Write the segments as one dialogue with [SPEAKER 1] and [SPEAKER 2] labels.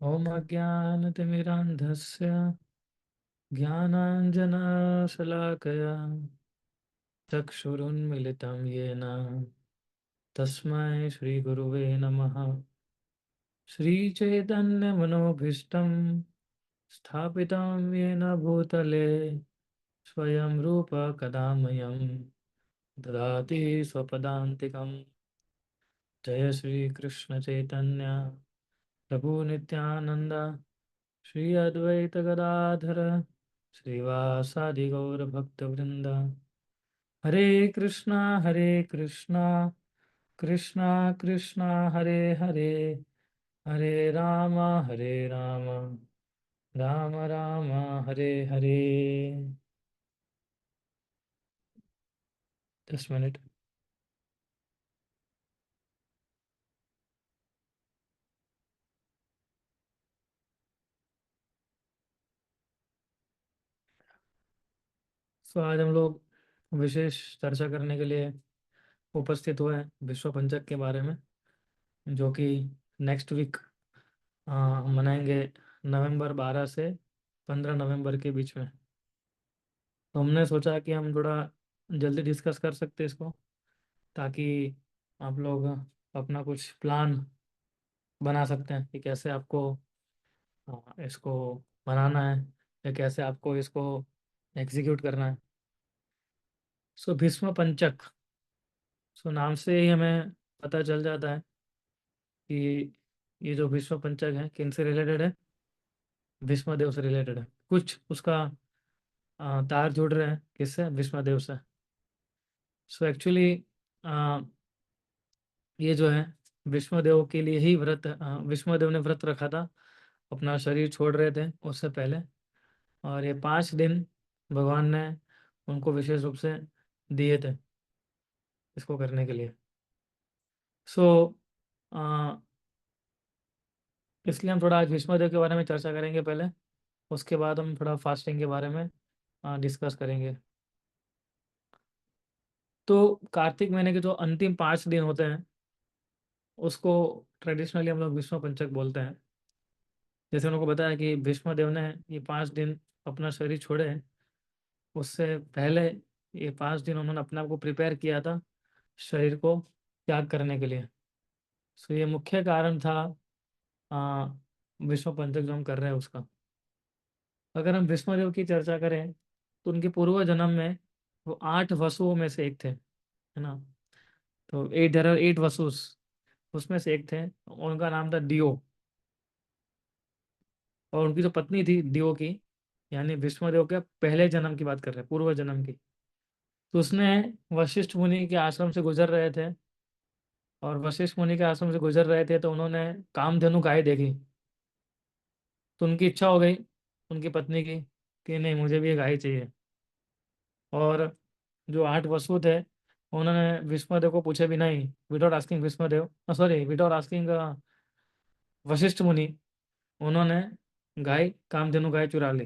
[SPEAKER 1] ॐ अज्ञानतिमिरान्धस्य ज्ञानाञ्जनशलाकया चक्षुरुन्मिलितं येन तस्मै श्रीगुरुवे नमः। श्रीचैतन्यमनोभीष्टं स्थापितं येन भूतले स्वयं रूप कदा मह्यं ददाति स्वपदान्तिकं। जय श्रीकृष्ण चैतन्य प्रभु नित्यानंद श्री अद्वैत गदाधर श्रीवासादि गौर भक्तवृंद। हरे कृष्णा कृष्णा कृष्णा हरे हरे, हरे राम राम राम हरे हरे। 10 मिनट। तो आज हम लोग विशेष चर्चा करने के लिए उपस्थित हुए हैं विश्व पंचक के बारे में, जो कि नेक्स्ट वीक मनाएंगे, नवंबर 12 से 15 नवंबर के बीच में। तो हमने सोचा कि हम थोड़ा जल्दी डिस्कस कर सकते हैं इसको, ताकि आप लोग अपना कुछ प्लान बना सकते हैं कि कैसे आपको इसको बनाना है या कैसे आपको इसको एग्जीक्यूट करना है। सो भीष्म पंचक, सो नाम से ही हमें पता चल जाता है कि ये जो भीष्म पंचक है किन से रिलेटेड है। भीष्म देव से रिलेटेड है। कुछ उसका तार जुड़ रहे हैं किससे, भीष्म देव से। सो एक्चुअली ये जो है विष्णुदेव के लिए ही व्रत, विष्णुदेव ने व्रत रखा था, अपना शरीर छोड़ रहे थे उससे पहले। और ये 5 दिन भगवान ने उनको विशेष रूप से दिए थे इसको करने के लिए। सो इसलिए हम थोड़ा आज विष्णुदेव के बारे में चर्चा करेंगे पहले, उसके बाद हम थोड़ा फास्टिंग के बारे में डिस्कस करेंगे। तो कार्तिक महीने के जो अंतिम 5 दिन होते हैं उसको ट्रेडिशनली हम लोग विष्णु पंचक बोलते हैं। जैसे उनको बताया कि भीष्मदेव ने ये 5 दिन अपना शरीर छोड़े, उससे पहले ये 5 दिन उन्होंने अपने आप को प्रिपेयर किया था शरीर को त्याग करने के लिए। सो ये मुख्य कारण था आ, विश्व पंचक जो हम कर रहे हैं उसका। अगर हम भीष्मदेव की चर्चा करें तो उनके पूर्व जन्म में वो 8 वसुओं में से एक थे, है ना। तो 8, देयर आर 8 वसुस, उसमें से एक थे। उनका नाम था दियो। और उनकी जो पत्नी थी दियो की, यानी विष्णुदेव के पहले जन्म की बात कर रहे हैं, पूर्व जन्म की। तो उसने वशिष्ठ मुनि के आश्रम से गुजर रहे थे, और वशिष्ठ मुनि के आश्रम से गुजर रहे थे तो उन्होंने कामधेनु गाय देखी। तो उनकी इच्छा हो गई उनकी पत्नी की कि नहीं, मुझे भी ये गाय चाहिए। और जो 8 वसु थे उन्होंने विष्णुदेव को पूछे भी नहीं, without asking Vishnudev, sorry, without asking Vashishtha Muni, उन्होंने गाय, कामधेनु गाय चुरा ली।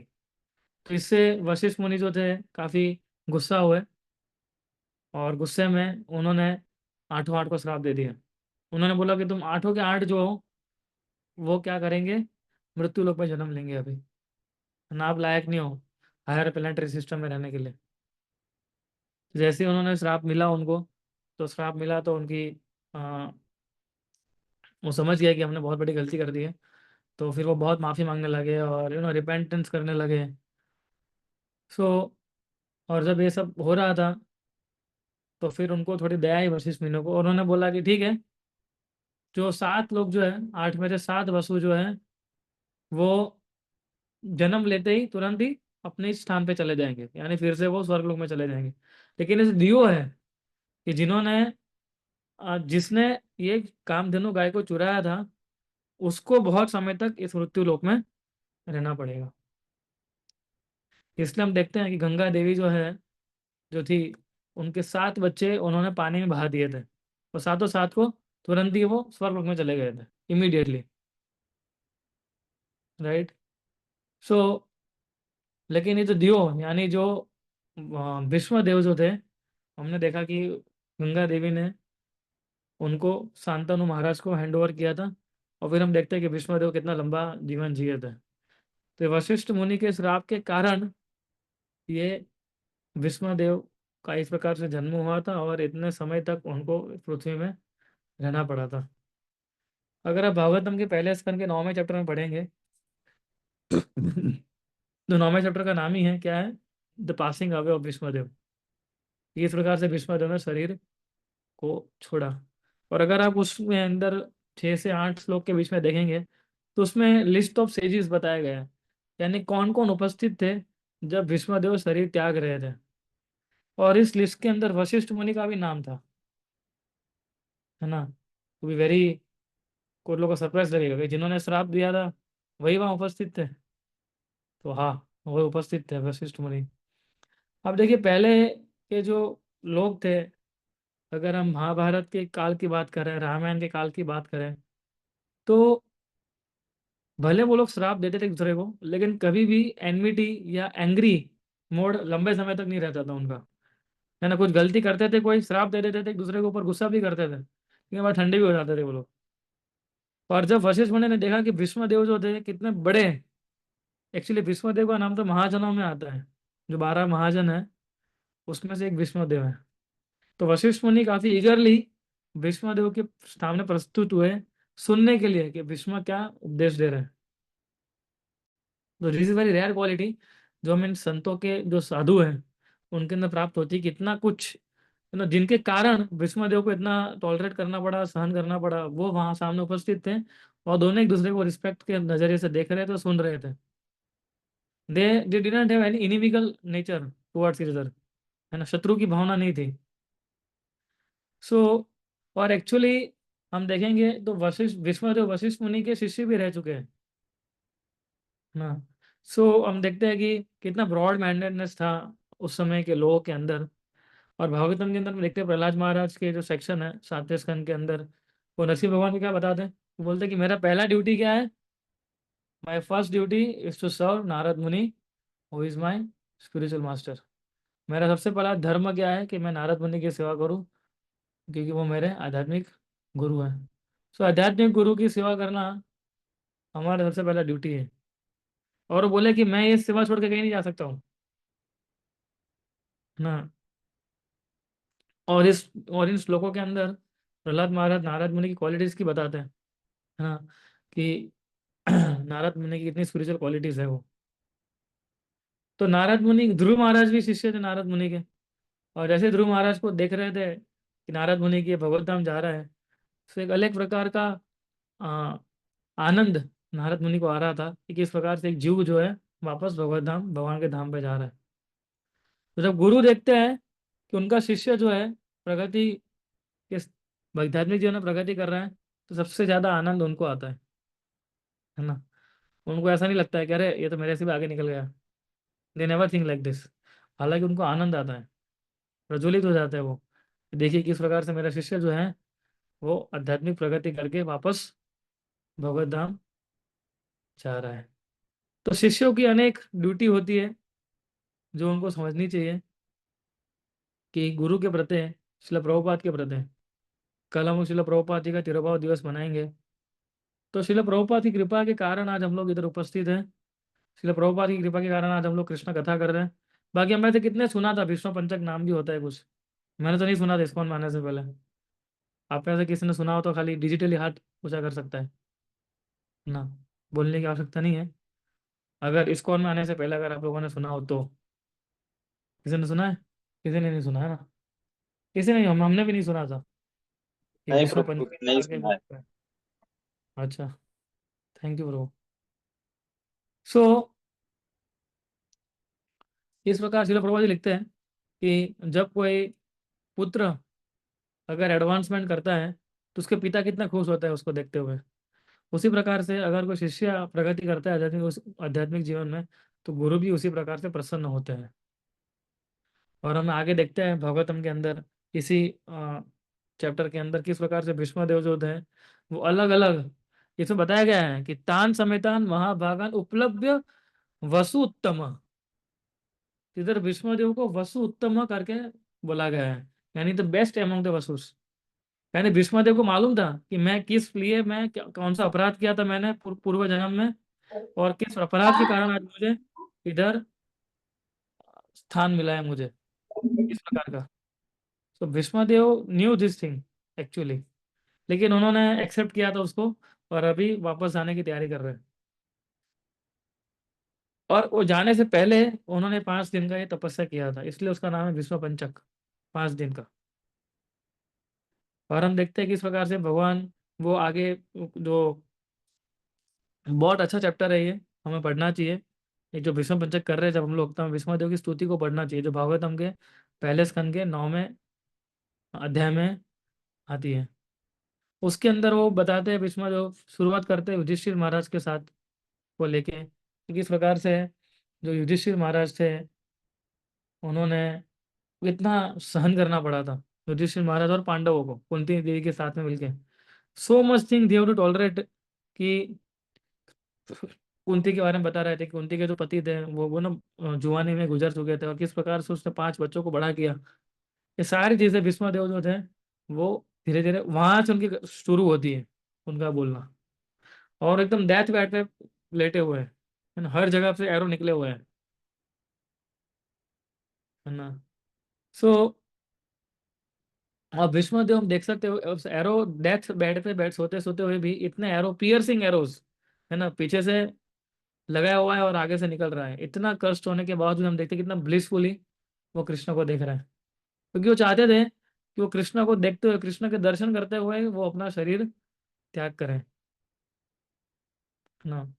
[SPEAKER 1] तो इससे वशिष्ठ मुनि जो थे काफी गुस्सा हुए, और गुस्से में उन्होंने आठों आठ को श्राप दे दिया। उन्होंने बोला कि तुम आठों के आठ जो हो वो क्या करेंगे, मृत्यु लोक में जन्म लेंगे अभी, ना आप लायक नहीं हो हायर प्लेनेटरी सिस्टम में रहने के लिए। जैसे ही उन्होंने श्राप मिला उनको, तो श्राप मिला तो उनकी आ, वो समझ गया कि हमने बहुत बड़ी गलती कर दी है। तो फिर वो बहुत माफ़ी मांगने लगे और रिपेंटेंस करने लगे। सो और जब ये सब हो रहा था तो फिर उनको थोड़ी दया आई वशिष्ठ मुनि को, और उन्होंने बोला कि ठीक है, जो 7 लोग जो है, 8 में से 7 वसु जो है वो जन्म लेते ही तुरंत ही अपने इस स्थान पे चले जाएंगे, यानी फिर से वो स्वर्ग लोक में चले जाएंगे। लेकिन इस दियो है कि जिन्होंने जिसने ये कामधेनु गाय को चुराया था, उसको बहुत समय तक इस मृत्यु लोक में रहना पड़ेगा। इसलिए हम देखते हैं कि गंगा देवी जो है, जो थी, उनके 7 बच्चे उन्होंने पानी में बहा दिए थे, और सातों सात को तुरंत ही वो स्वर्ग लोक में चले गए थे, इमीडिएटली, राइट। सो लेकिन ये जो दियो, यानी जो विष्णु देव जो थे, हमने देखा कि गंगा देवी ने उनको शांतनु महाराज को हैंड ओवर किया था, और फिर हम देखते हैं कि भीष्मदेव कितना लंबा जीवन जिए थे। तो वशिष्ठ मुनि के श्राप के कारण ये भीष्मदेव का इस प्रकार से जन्म हुआ था और इतने समय तक उनको पृथ्वी में रहना पड़ा था। अगर आप भागवतम के पहले स्कंद के 9वें चैप्टर में पढ़ेंगे तो 9वें चैप्टर का नाम ही है क्या है, the passing away of Bhishmadev. इस प्रकार से भीष्मदेव ने शरीर को छोड़ा। और अगर आप उसमें अंदर 6 से 8 श्लोक के बीच में देखेंगे तो उसमें लिस्ट ऑफ सेजेस बताया गया है, यानी कौन कौन उपस्थित थे जब भीष्मदेव शरीर त्याग रहे थे। और इस लिस्ट के अंदर वशिष्ठ मुनि का भी नाम था, है ना। तो भी वेरी, कुछ लोगों को सरप्राइज लगेगा कि जिन्होंने श्राप दिया था वही वहां उपस्थित थे। तो हाँ, वो उपस्थित थे वशिष्ठ मुनि। अब देखिए पहले के जो लोग थे, अगर हम महाभारत के काल की बात करें, रामायण के काल की बात करें, तो भले वो लोग श्राप देते थे एक दूसरे को, लेकिन कभी भी एनमिटी या एंग्री मोड लंबे समय तक नहीं रहता था उनका, है ना। कुछ गलती करते थे, कोई श्राप दे देते थे एक दूसरे के ऊपर, गुस्सा भी करते थे, लेकिन बाद ठंडे भी हो जाते थे वो लोग। और जब वशिष्ठ मुनि ने देखा कि भीष्मदेव जो थे कितने बड़े, एक्चुअली भीष्मदेव का नाम तो महाजनों में आता है, जो 12 महाजन है उसमें से एक भीष्मदेव है। तो वशिष्ठ मुनि काफी ईगरली भीष्मदेव के सामने प्रस्तुत हुए सुनने के लिए कि भीष्म क्या उपदेश दे रहे हैं। तो this is very rare quality जो हम इन संतों के जो साधु हैं उनके अंदर प्राप्त होती है कि इतना कुछ, है ना, जिनके कारण भीष्मदेव को इतना टॉलरेट करना पड़ा, सहन करना पड़ा, वो वहां सामने उपस्थित थे और दोनों एक दूसरे को रिस्पेक्ट के नजरिए से देख रहे थे, सुन रहे थे। They didn't have any inimical nature towards each other, है ना, शत्रु की भावना नहीं थी। सो और एक्चुअली हम देखेंगे तो वशिष्ठ भीष्मदेव वशिष्ठ मुनि के शिष्य भी रह चुके हैं ना। सो हम देखते हैं कि कितना ब्रॉड माइंडेडनेस था उस समय के लोगों के अंदर। और भागवतम के अंदर हम देखते हैं प्रहलाद महाराज के जो सेक्शन है 7वें स्कंद के अंदर, वो नरसिंह भगवान को क्या बताते हैं, वो बोलते हैं कि मेरा पहला ड्यूटी क्या है, my first duty is to serve Narad Muni who is my spiritual master. मेरा सबसे पहला धर्म क्या है कि मैं नारद मुनि की सेवा करूं, क्योंकि वो मेरे आध्यात्मिक गुरु हैं। सो आध्यात्मिक गुरु की सेवा करना हमारा सबसे पहला ड्यूटी है। और वो बोले कि मैं ये सेवा छोड़ के कहीं नहीं जा सकता हूँ ना। और इस और इन श्लोकों के अंदर प्रहलाद महाराज नारद मुनि की क्वालिटीज की बताते हैं, है ना, कि नारद मुनि की कितनी स्पिरिचुअल क्वालिटीज है वो। तो नारद मुनि, ध्रुव महाराज भी शिष्य थे नारद मुनि के। और जैसे ध्रुव महाराज को देख रहे थे कि नारद मुनि की भगवत धाम जा रहा है, तो एक अलग प्रकार का आ, आनंद नारद मुनि को आ रहा था कि किस प्रकार से एक जीव जो है वापस भगवत धाम, भगवान के धाम पे जा रहा है। तो जब गुरु देखते हैं कि उनका शिष्य जो है प्रगति के आध्यात्मिक जीवन में प्रगति कर रहा है, तो सबसे ज्यादा आनंद उनको आता है ना। उनको ऐसा नहीं लगता है कि अरे ये तो मेरे से भी आगे निकल गया। They never think like this. हालांकि उनको आनंद आता है, प्रज्वलित हो जाता है वो, देखिए किस प्रकार से मेरा शिष्य जो है वो आध्यात्मिक प्रगति करके वापस भगवत धाम जा रहा है। तो शिष्यों की अनेक ड्यूटी होती है जो उनको समझनी चाहिए कि गुरु के प्रति, शिला प्रभुपाद के प्रति। कल हम शिला प्रभुपाद जी का तिरुभाव दिवस मनाएंगे। तो शिला प्रभुपाद की कृपा के कारण आज हम लोग इधर उपस्थित हैं। शिला प्रभुपाद की कृपा के कारण आज हम लोग कृष्ण कथा कर रहे हैं। बाकी हम में से कितने सुना था विष्णु पंचक नाम भी होता है कुछ, मैंने तो नहीं सुना था इस्कॉन में आने से पहले। आप में से किसी ने सुना हो तो खाली डिजिटली हाथ ऊंचा कर सकता है ना, बोलने की आवश्यकता नहीं है। अगर इस्कॉन में आने से पहले अगर आप लोगों ने सुना हो तो, किसी ने सुना है? किसी ने नहीं सुना है ना, किसी ने, हमने भी नहीं सुना था कि
[SPEAKER 2] नहीं
[SPEAKER 1] विश्व
[SPEAKER 2] प्रभु, नहीं
[SPEAKER 1] पंचक के
[SPEAKER 2] सुना है।
[SPEAKER 1] भी। अच्छा, थैंक यू ब्रो। सो इस प्रकार शिल प्रभुपाद जी लिखते हैं कि जब कोई पुत्र अगर एडवांसमेंट करता है तो उसके पिता कितना खुश होता है उसको देखते हुए। उसी प्रकार से अगर कोई शिष्य प्रगति करता है आध्यात्मिक जीवन में, तो गुरु भी उसी प्रकार से प्रसन्न होते हैं। और हम आगे देखते हैं भागवतम के अंदर इसी चैप्टर के अंदर किस प्रकार से भीष्मदेव जो थे वो अलग अलग, इसमें बताया गया है कि तान समेतान महाभागान उपलब्ध वसु उत्तम। इधर भीष्मदेव को वसु उत्तम करके बोला गया है, यानी द बेस्ट एमंग द वसुस। यानी भीष्मदेव को मालूम था कि मैं किस लिए, मैं कौन सा अपराध किया था मैंने पूर्व जन्म में, और किस अपराध के कारण आज मुझे इधर स्थान मिला है मुझे, इस प्रकार का। तो Bhishmadev new this thing actually, लेकिन उन्होंने एक्सेप्ट किया था उसको, और अभी वापस आने की तैयारी कर रहे हैं। और वो जाने से पहले उन्होंने 5 दिन का ये तपस्या किया था, इसलिए उसका नाम है विश्व पंचक, 5 दिन का। और हम देखते हैं किस प्रकार से भगवान, वो आगे जो बहुत अच्छा चैप्टर है ये, हमें पढ़ना चाहिए। ये जो भीष्म पंचक कर रहे हैं जब हम लोग, तो हमें भीष्मदेव की स्तुति को पढ़ना चाहिए, जो भागवतम के पहले स्कंद के 9वें अध्याय में आती है। उसके अंदर वो बताते हैं, भीष्मदेव शुरुआत करते हैं युधिष्ठिर महाराज के साथ को लेके, कि किस प्रकार से जो युधिष्ठिर महाराज थे, उन्होंने इतना सहन करना पड़ा था युधिष्ठिर महाराज और पांडवों को कुंती देवी के साथ में मिलके। So much thing they have to tolerate, कि कुंती के बारे में बता रहे थे कि कुंती के जो पति थे वो ना जुआनी में गुजर चुके थे, और किस प्रकार से उसने 5 बच्चों को बड़ा किया। ये सारी चीजें भीष्मदेव जो थे, वो धीरे धीरे वहां से उनकी शुरू होती है, उनका बोलना। और एकदम डेथ बेड पे लेटे हुए हैं, है ना, हर जगह से एरो निकले हुए हैं, है ना। सो अब भीष्मदेव हम देख सकते हो, एरो डेथ बेड पे बेड सोते सोते हुए भी इतने एरो, पियर्सिंग एरोज, है ना, पीछे से लगाया हुआ है और आगे से निकल रहा है। इतना कष्ट होने के बावजूद हम देखते हैं कितना ब्लिसफुली वो कृष्ण को देख रहा है, क्योंकि वो चाहते थे कि वो कृष्ण को देखते हुए, कृष्ण के दर्शन करते हुए वो अपना शरीर त्याग करें, है ना।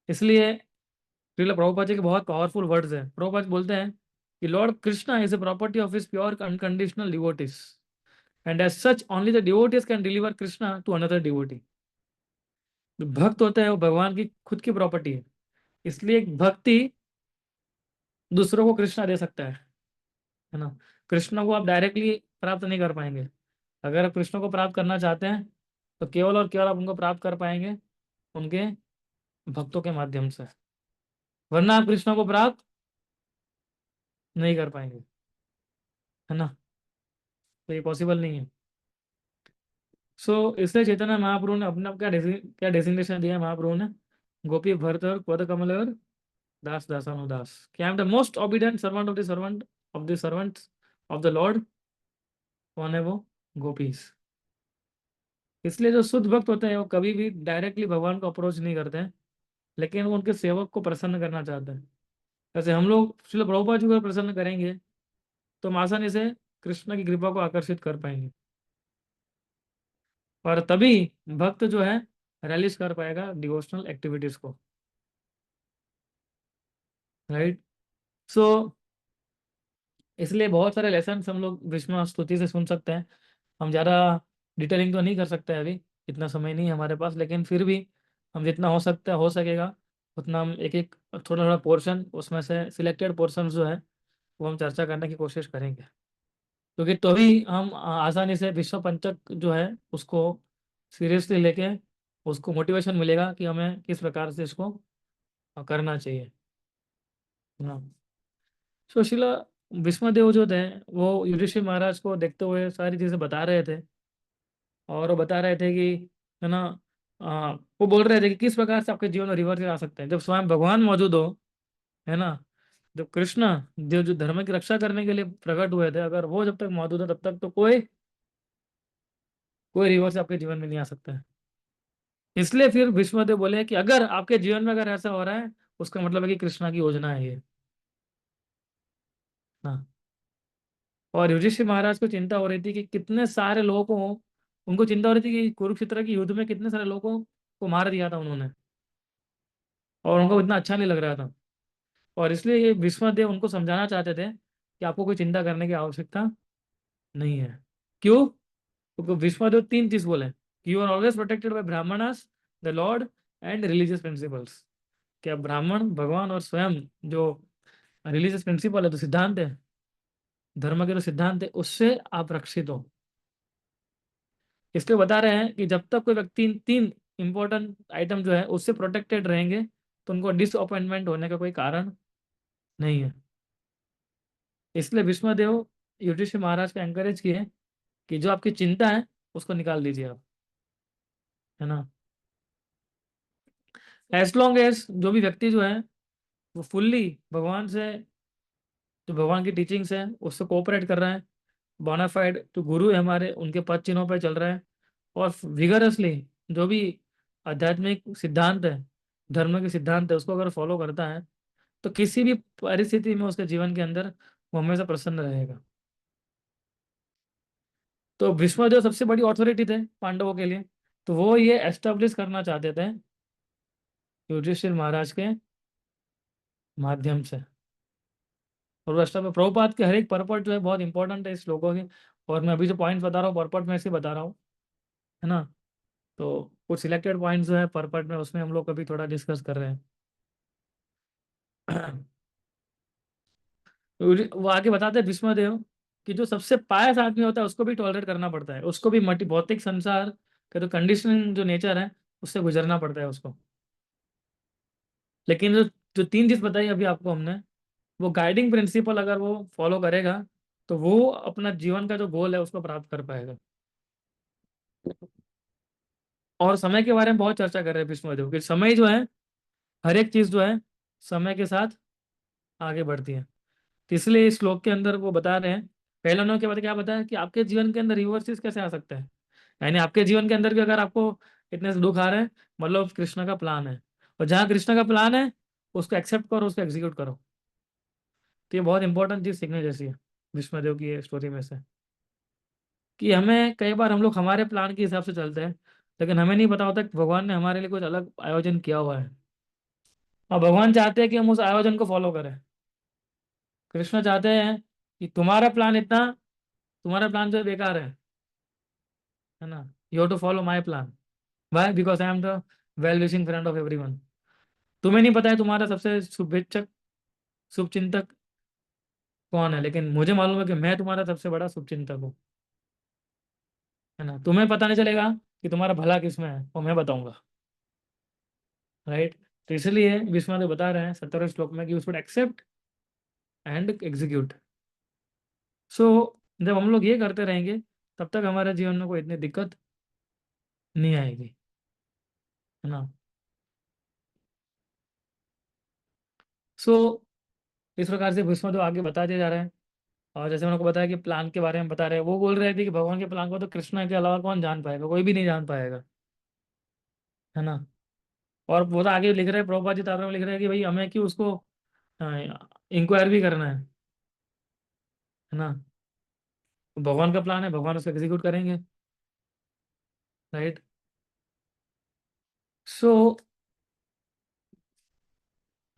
[SPEAKER 1] इसलिए श्रील प्रभुपाद जी के बहुत पावरफुल वर्ड्स है। प्रभुपाद बोलते हैं कि lord Krishna is a property of his pure unconditional devotees, and as such only the devotees can deliver Krishna to another devotee. जो भक्त होता है वो भगवान की खुद की प्रॉपर्टी है, इसलिए एक भक्ति दूसरों को कृष्णा दे सकता है ना। कृष्ण को आप डायरेक्टली प्राप्त नहीं कर पाएंगे। अगर आप कृष्ण को प्राप्त करना चाहते हैं, तो केवल और केवल आप उनको प्राप्त कर पाएंगे उनके भक्तों के माध्यम से, वरना आप कृष्ण को प्राप्त नहीं कर पाएंगे, है ना। तो ये पॉसिबल नहीं है। सो इसलिए चैतन्य महाप्रभु ने अपना क्या डेजिग्नेशन दिया है महाप्रभु ने, गोपी भरत और पद कमल और दास दासानुदास, कि आई am the most obedient servant of the servant of the servants of the Lord. कौन है वो? गोपीस। इसलिए जो शुद्ध भक्त होते हैं वो कभी भी डायरेक्टली भगवान को अप्रोच नहीं करते हैं, लेकिन वो उनके सेवक को प्रसन्न करना चाहते हैं। जैसे हम लोग श्रील प्रभुपाद जी को प्रसन्न करेंगे, तो हम आसानी से कृष्ण की कृपा को आकर्षित कर पाएंगे, और तभी भक्त जो है रिलीज कर पाएगा डिवोशनल एक्टिविटीज को, राइट। सो इसलिए बहुत सारे लेसन हम लोग भीष्म स्तुति से सुन सकते हैं। हम ज़्यादा डिटेलिंग तो नहीं कर सकते अभी, इतना समय नहीं है हमारे पास, लेकिन फिर भी हम जितना हो सकता है हो सकेगा उतना हम एक एक थोड़ा थोड़ा पोर्शन उसमें से सिलेक्टेड पोर्शन जो है वो हम चर्चा करने की कोशिश करेंगे, क्योंकि तभी हम आसानी से विश्व पंचक जो है उसको सीरियसली लेके उसको मोटिवेशन मिलेगा कि हमें किस प्रकार से इसको करना चाहिए, है ना। सुशीला भीष्मदेव जो थे, वो युधिष्ठिर महाराज को देखते हुए सारी चीजें बता रहे थे, और वो बता रहे थे कि, है ना, वो बोल रहे थे कि किस प्रकार से आपके जीवन में रिवर्स आ सकते हैं जब स्वयं भगवान मौजूद हो, है ना। जब कृष्ण जो जो धर्म की रक्षा करने के लिए प्रकट हुए थे, अगर वो जब तक मौजूद है तब तक तो कोई कोई रिवर्स आपके जीवन में नहीं आ सकता है। इसलिए फिर भीष्मदेव बोले कि अगर आपके जीवन में अगर ऐसा हो रहा है, उसका मतलब है कि कृष्णा की योजना है ये, हाँ। और युधिष्ठिर महाराज को चिंता हो रही थी कि कितने सारे लोगों को, उनको चिंता हो रही थी कि कुरुक्षेत्र की युद्ध में कितने सारे लोगों को मार दिया था उन्होंने, और उनको इतना अच्छा नहीं लग रहा था। और इसलिए ये भीष्मदेव उनको समझाना चाहते थे कि आपको कोई चिंता करने की आवश्यकता नहीं है। क्यों? क्योंकि भीष्मदेव 3 चीज बोले कि you are always protected by brahmanas, the lord, and religious principles. क्या ब्राह्मण, भगवान और स्वयं जो रिलीजियस प्रिंसिपल है, तो सिद्धांत है, धर्म के जो सिद्धांत है, उससे आप रक्षित हो। इसलिए बता रहे हैं कि जब तक कोई व्यक्ति इन 3 इंपॉर्टेंट आइटम जो है उससे प्रोटेक्टेड रहेंगे, तो उनको डिसअपॉइंटमेंट होने का कोई कारण नहीं है। इसलिए भीष्मदेव युधिष्ठिर महाराज को एंकरेज किए कि जो आपकी चिंता है उसको निकाल दीजिए आप, है ना। एज लॉन्ग एज जो भी व्यक्ति जो है वो फुल्ली भगवान से, जो भगवान की टीचिंग्स है उससे कोऑपरेट कर रहा है, बोनाफाइड जो गुरु है हमारे उनके पद चिन्हों पर चल रहा है, और विगरसली जो भी आध्यात्मिक सिद्धांत है, धर्म के सिद्धांत है, उसको अगर फॉलो करता है, तो किसी भी परिस्थिति में उसके जीवन के अंदर वो हमेशा प्रसन्न रहेगा। तो भीष्मदेव सबसे बड़ी अथॉरिटी थे पांडवों के लिए, तो वो ये एस्टेब्लिश करना चाहते थे युधिष्ठिर महाराज के माध्यम से। और राष्ट्र में प्रभुपाद के हर एक पर्पट जो है बहुत इंपॉर्टेंट है इस श्लोकों के, और मैं अभी जो पॉइंट बता रहा हूँ पर्पट में से बता रहा हूँ, है ना। तो कुछ सिलेक्टेड पॉइंट्स जो है पर्पट में, उसमें हम लोग कभी थोड़ा डिस्कस कर रहे हैं। वो आगे बताते हैं भीष्मदेव कि जो सबसे पायस आदमी होता है उसको भी टॉलरेट करना पड़ता है, उसको भी मटी भौतिक संसार का जो कंडीशनिंग जो नेचर है उससे गुजरना पड़ता है उसको। लेकिन जो जो तीन चीज बताई अभी आपको हमने, वो गाइडिंग प्रिंसिपल अगर वो फॉलो करेगा तो वो अपना जीवन का जो गोल है उसको प्राप्त कर पाएगा। और समय के बारे में बहुत चर्चा कर रहे हैं भीष्मदेव कि समय जो है, हर एक चीज जो है समय के साथ आगे बढ़ती है। तो इसलिए इस श्लोक के अंदर वो बता रहे हैं, पहले उन्होंने क्या क्या बताया कि आपके जीवन के अंदर रिवर्सेस कैसे आ सकते हैं, यानी आपके जीवन के अंदर भी अगर आपको इतने से दुख आ रहे हैं, मतलब कृष्ण का प्लान है, और जहाँ कृष्ण का प्लान है उसको एक्सेप्ट करो, उसको एग्जीक्यूट करो। तो ये बहुत इंपॉर्टेंट चीज सीखने जैसी है भीष्मदेव की ये स्टोरी में से, कि हमें कई बार हम लोग हमारे प्लान के हिसाब से चलते हैं, लेकिन हमें नहीं पता होता कि भगवान ने हमारे लिए कुछ अलग आयोजन किया हुआ है, और भगवान चाहते हैं कि हम उस आयोजन को फॉलो करें। कृष्ण चाहते हैं कि तुम्हारा प्लान जो है बेकार है ना, you have to follow my plan. Why? Because I am the well wishing friend of everyone. तुम्हें नहीं पता है तुम्हारा सबसे शुभेच्छक, शुभचिंतक कौन है, लेकिन मुझे मालूम है कि मैं तुम्हारा सबसे बड़ा शुभचिंतक हूँ, है ना। तुम्हें पता नहीं चलेगा कि तुम्हारा भला किसमें है, वो मैं बताऊंगा, राइट। तो इसलिए विश्वनाथ बता रहे हैं 17वें श्लोक में कि you should accept and execute. So जब हम लोग ये करते रहेंगे तब तक हमारे जीवन में कोई इतनी दिक्कत नहीं आएगी, है ना। सो इस प्रकार से भीष्म तो आगे बताते जा रहे हैं। और जैसे उनको बताया कि प्लान के बारे में बता रहे हैं, वो बोल रहे थे कि भगवान के प्लान को तो कृष्ण के अलावा कौन जान पाएगा, कोई भी नहीं जान पाएगा, है ना। और वो तो आगे लिख रहे हैं, प्रभुपाद जी तारा में लिख रहे हैं कि भाई हमें क्यों उसको इंक्वायर भी करना है ना। भगवान का प्लान है, भगवान उसको एग्जीक्यूट करेंगे, राइट। सो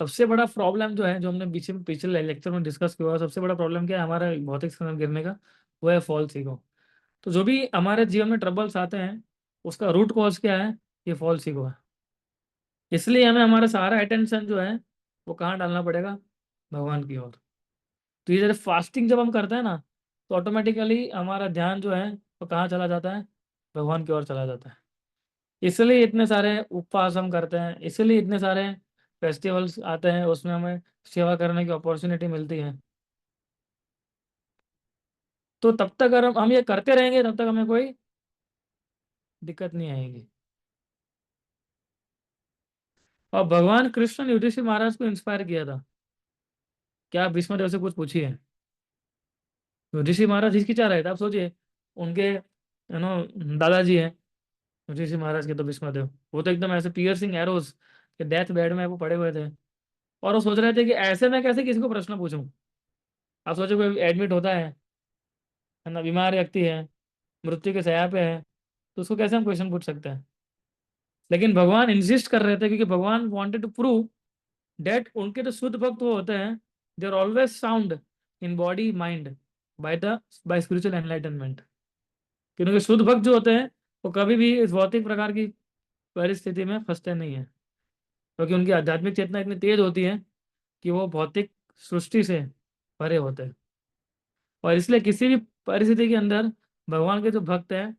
[SPEAKER 1] सबसे बड़ा प्रॉब्लम जो है, जो हमने पिछले लेक्चर में डिस्कस किया हुआ, सबसे बड़ा प्रॉब्लम क्या है हमारा भौतिक संसार गिरने का, वो है फॉल्स ईगो। तो जो भी हमारे जीवन में ट्रबल्स आते हैं उसका रूट कॉज क्या है, ये फॉल्स ईगो है। इसलिए हमें हमारा सारा अटेंशन जो है वो कहाँ डालना पड़ेगा, भगवान की ओर। तो ये जब फास्टिंग जब हम करते हैं ना, तो ऑटोमेटिकली हमारा ध्यान जो है वो कहाँ चला जाता है, भगवान की ओर चला जाता है। इसलिए इतने सारे उपवास हम करते हैं, इसलिए इतने सारे फेस्टिवल्स आते हैं, उसमें हमें सेवा करने की अपॉर्चुनिटी मिलती है। तो तब तक अगर हम ये करते रहेंगे तब तक हमें कोई दिक्कत नहीं आएगी। और भगवान कृष्ण ने युधिष्ठिर महाराज को इंस्पायर किया था, क्या आप भीष्म देव से कुछ पूछिए। युधिष्ठिर महाराज हिचकिचा रहे थे, आप सोचिए, उनके दादाजी हैं युधिष्ठिर महाराज के, तो भीष्म देव वो तो एकदम ऐसे पियर्सिंग एरोज के डेथ बेड में वो पड़े हुए थे, और वो सोच रहे थे कि ऐसे में कैसे किसी को प्रश्न पूछूं। आप सोचो कोई एडमिट होता है ना, बीमार व्यक्ति है, मृत्यु के शैया पे है, तो उसको कैसे हम क्वेश्चन पूछ सकते हैं। लेकिन भगवान इंसिस्ट कर रहे थे क्योंकि भगवान वांटेड टू प्रूव डेट उनके जो शुद्ध भक्त वो होते हैं, they are always sound in body mind by the by spiritual enlightenment. क्योंकि शुद्ध भक्त जो होते हैं वो कभी भी इस भौतिक प्रकार की परिस्थिति में फंसते नहीं है, क्योंकि उनकी आध्यात्मिक चेतना इतनी तेज होती है कि वो भौतिक सृष्टि से परे होते हैं। और इसलिए किसी भी परिस्थिति के अंदर भगवान के जो भक्त हैं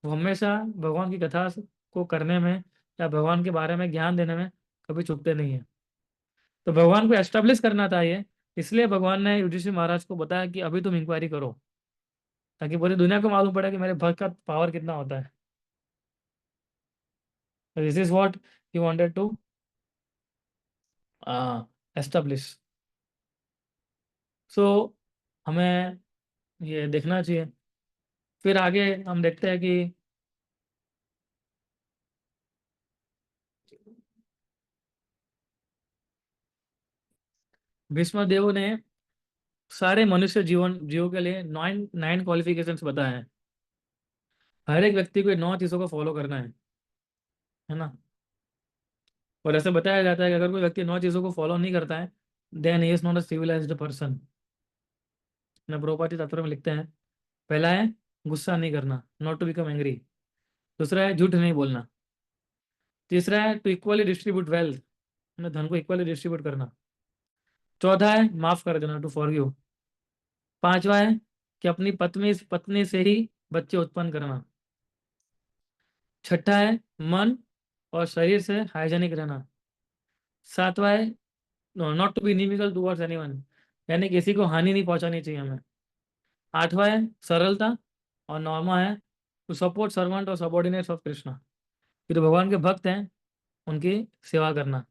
[SPEAKER 1] वो हमेशा भगवान की कथा को करने में या भगवान के बारे में ज्ञान देने में कभी चूकते नहीं है। तो भगवान को एस्टेब्लिश करना था ये, इसलिए भगवान ने युधिष्ठिर महाराज को बताया कि अभी तुम इंक्वायरी करो, ताकि पूरी दुनिया को मालूम पड़े कि मेरे भक्त का पावर कितना होता है। This is what he wanted to establish. So हमें ये देखना चाहिए। फिर आगे हम देखते हैं कि भीष्म देव ने सारे मनुष्य जीवन जीवों के लिए नाइन नाइन क्वालिफिकेशंस बताए हैं। हर एक व्यक्ति को इन 9 चीज़ों को फॉलो करना है ना। और ऐसे बताया जाता है कि अगर कोई व्यक्ति 9 चीज़ों को फॉलो नहीं करता है, then he is not a civilized person. ना प्रोपाटी तत्व में लिखते हैं। पहला है गुस्सा नहीं करना, नॉट टू बिकम एंग्री। दूसरा है झूठ नहीं बोलना। तीसरा है टू इक्वली डिस्ट्रीब्यूट वेल्थ, धन को इक्वली डिस्ट्रीब्यूट करना। चौथा है माफ कर देना, टू फॉरगिव। पांचवा है कि अपनी पत्नी पत्नी से ही बच्चे उत्पन्न करना। छठा है मन और शरीर से हाइजेनिक रहना। सातवां है not to be inimical towards anyone, यानी किसी को हानि नहीं पहुंचानी चाहिए हमें। आठवां है सरलता। और नौवां है टू सपोर्ट सर्वेंट और सबॉर्डिनेट्स ऑफ कृष्णा, कि तो भगवान के भक्त हैं उनकी सेवा करना।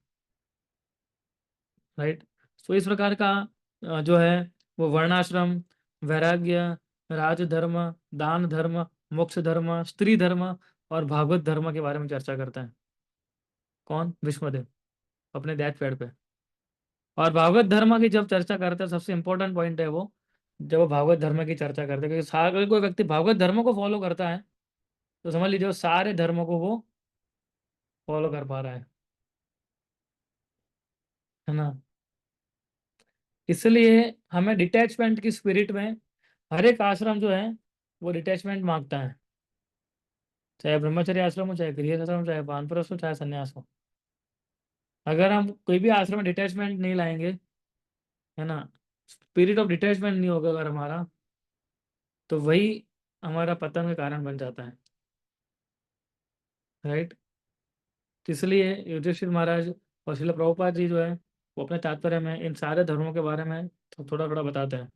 [SPEAKER 1] राइट। सो इस प्रकार का जो है वो वर्णाश्रम, वैराग्य, राजधर्म, दान धर्म, मोक्ष धर्म, स्त्री धर्म और भागवत धर्म के बारे में चर्चा करता है। कौन? विष्णुदेव, अपने दैत पेड़ पे। और भागवत धर्म की जब चर्चा करते हैं, सबसे इंपॉर्टेंट पॉइंट है वो, जब वो भागवत धर्म की चर्चा करते हैं, क्योंकि अगर कोई व्यक्ति भागवत धर्म को फॉलो करता है तो समझ लीजिए वो सारे धर्मों को वो फॉलो कर पा रहा है ना। इसलिए हमें डिटैचमेंट की स्पिरिट में हर एक आश्रम जो है वो डिटैचमेंट मांगता है। चाहे ब्रह्मचर्य आश्रम हो, चाहे गृहस्थ आश्रम हो, चाहे वानप्रस्थ हो, चाहे संन्यास हो। अगर हम कोई भी आश्रम में डिटैचमेंट नहीं लाएंगे, है ना, स्पिरिट ऑफ डिटैचमेंट नहीं होगा अगर हमारा, तो वही हमारा पतन का कारण बन जाता है। राइट। तो इसलिए युधिष्ठिर महाराज और श्रील प्रभुपाद जी जो है वो अपने तात्पर्य में इन सारे धर्मों के बारे में तो थोड़ा थोड़ा बताते हैं,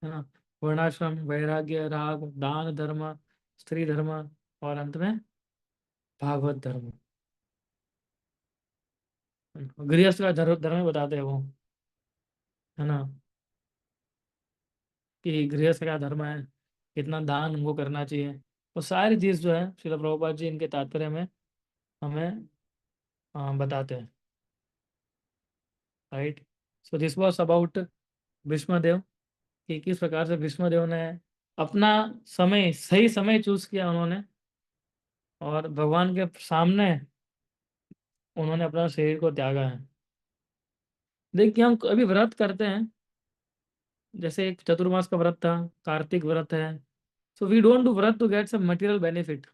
[SPEAKER 1] है ना। वर्णाश्रम, वैराग्य, राग, दान धर्म, स्त्री धर्म और अंत में भागवत धर्म। गृहस्थ का धर्म धर्म बताते हैं वो, है ना, कि गृहस्थ का धर्म है, कितना दान हमको करना चाहिए। वो सारी चीज़ जो है श्रील प्रभुपाद जी इनके तात्पर्य में हमें बताते हैं। Right. So this was about Bhishmadev, कि किस प्रकार से भीष्मदेव ने अपना समय, सही समय चूज किया उन्होंने, और भगवान के सामने उन्होंने अपना शरीर को त्यागा है। देखिए हम अभी व्रत करते हैं, जैसे एक चतुर्मास का व्रत था, कार्तिक व्रत है। सो वी डोंट डू व्रत to get some material benefit.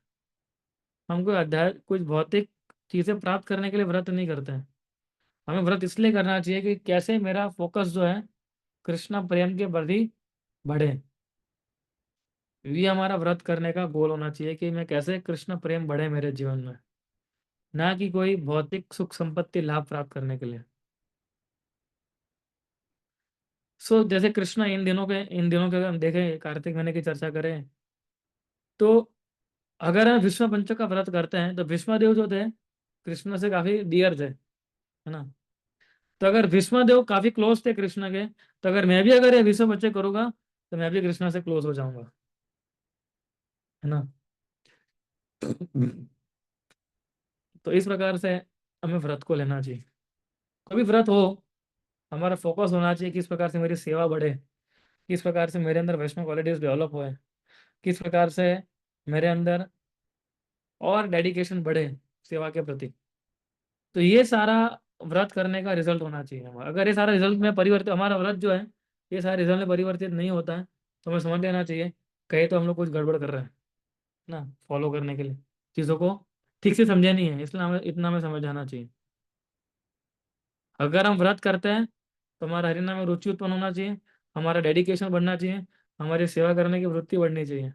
[SPEAKER 1] हम कोई अध्याय कुछ भौतिक चीजें प्राप्त करने के लिए व्रत नहीं करते हैं। हमें व्रत इसलिए करना चाहिए कि कैसे मेरा फोकस जो है कृष्णा प्रेम के प्रति बढ़े। ये हमारा व्रत करने का गोल होना चाहिए कि मैं कैसे कृष्ण प्रेम बढ़े मेरे जीवन में, ना कि कोई भौतिक सुख संपत्ति लाभ प्राप्त करने के लिए। सो जैसे कृष्ण इन दिनों के अगर हम देखें, कार्तिक महीने की चर्चा करें, तो अगर हम भीष्म पंचक का व्रत करते हैं तो भीष्मदेव जो थे कृष्ण से काफी डियर थे, है ना। तो अगर भीष्मदेव काफी क्लोज थे कृष्ण के, तो अगर मैं भी अगर ये भीष्म पंचक करूंगा तो मैं भी कृष्ण से क्लोज हो जाऊंगा, है ना। तो इस प्रकार से हमें व्रत को लेना चाहिए। कोई भी व्रत हो, हमारा फोकस होना चाहिए किस प्रकार से मेरी सेवा बढ़े, किस प्रकार से मेरे अंदर वैष्णव क्वालिटीज डेवलप होए, किस प्रकार से मेरे अंदर और डेडिकेशन बढ़े सेवा के प्रति। तो ये सारा व्रत करने का रिजल्ट होना चाहिए हमारा। अगर ये सारा रिजल्ट में परिवर्तित, हमारा व्रत जो है ये सारे रिजल्ट में परिवर्तित नहीं होता है, तो हमें समझ लेना चाहिए कहीं तो हम लोग कुछ गड़बड़ कर रहे हैं ना, फॉलो करने के लिए चीज़ों को ठीक से समझे नहीं है, इसलिए हमें इतना हमें समझ आना चाहिए। अगर हम व्रत करते हैं तो हमारा हरिनाम में रुचि उत्पन्न होना चाहिए, हमारा डेडिकेशन बढ़ना चाहिए, हमारी सेवा करने की वृत्ति बढ़नी चाहिए,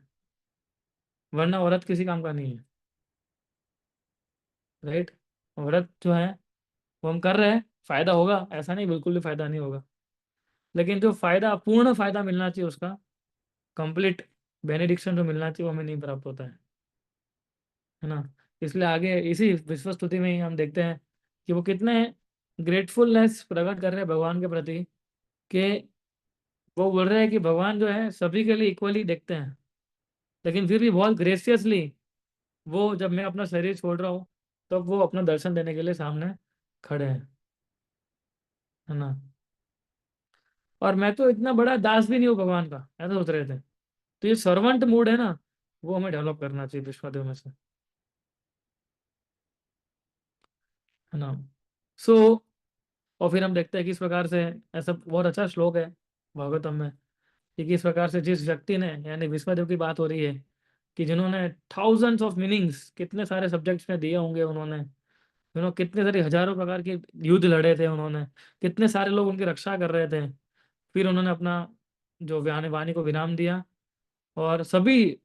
[SPEAKER 1] वरना व्रत किसी काम का नहीं है। राइट। व्रत जो है वो हम कर रहे हैं, फायदा होगा ऐसा नहीं, बिल्कुल भी फायदा नहीं होगा, लेकिन जो फायदा, पूर्ण फायदा मिलना चाहिए उसका, कंप्लीट बेनेडिक्शन जो मिलना चाहिए वो हमें नहीं प्राप्त होता है ना। इसलिए आगे इसी विश्व स्तुति में ही हम देखते हैं कि वो कितने ग्रेटफुलनेस प्रकट कर रहे हैं भगवान के प्रति, कि वो बोल रहे हैं कि भगवान जो है सभी के लिए इक्वली देखते हैं, लेकिन फिर भी बहुत ग्रेसियसली वो, जब मैं अपना शरीर छोड़ रहा हूँ तब वो अपना दर्शन देने के लिए सामने खड़े हैं, है ना। और मैं तो इतना बड़ा दास भी नहीं हूँ भगवान का, ऐसा सोच रहे थे। तो ये सर्वेंट मूड है ना, वो हमें डेवलप करना चाहिए विश्वादेव में से, है ना। सो और फिर हम देखते हैं कि इस प्रकार से, ऐसा बहुत अच्छा श्लोक है भागवतम में, कि किस प्रकार से जिस व्यक्ति ने, यानी विश्वदेव की बात हो रही है, कि जिन्होंने थाउजेंड्स ऑफ मीनिंग्स कितने सारे सब्जेक्ट्स में दिए होंगे उन्होंने, कितने सारे हजारों प्रकार के युद्ध लड़े थे उन्होंने, कितने सारे लोग उनकी रक्षा कर रहे थे, फिर उन्होंने अपना जो वाणी को विराम दिया, और सभी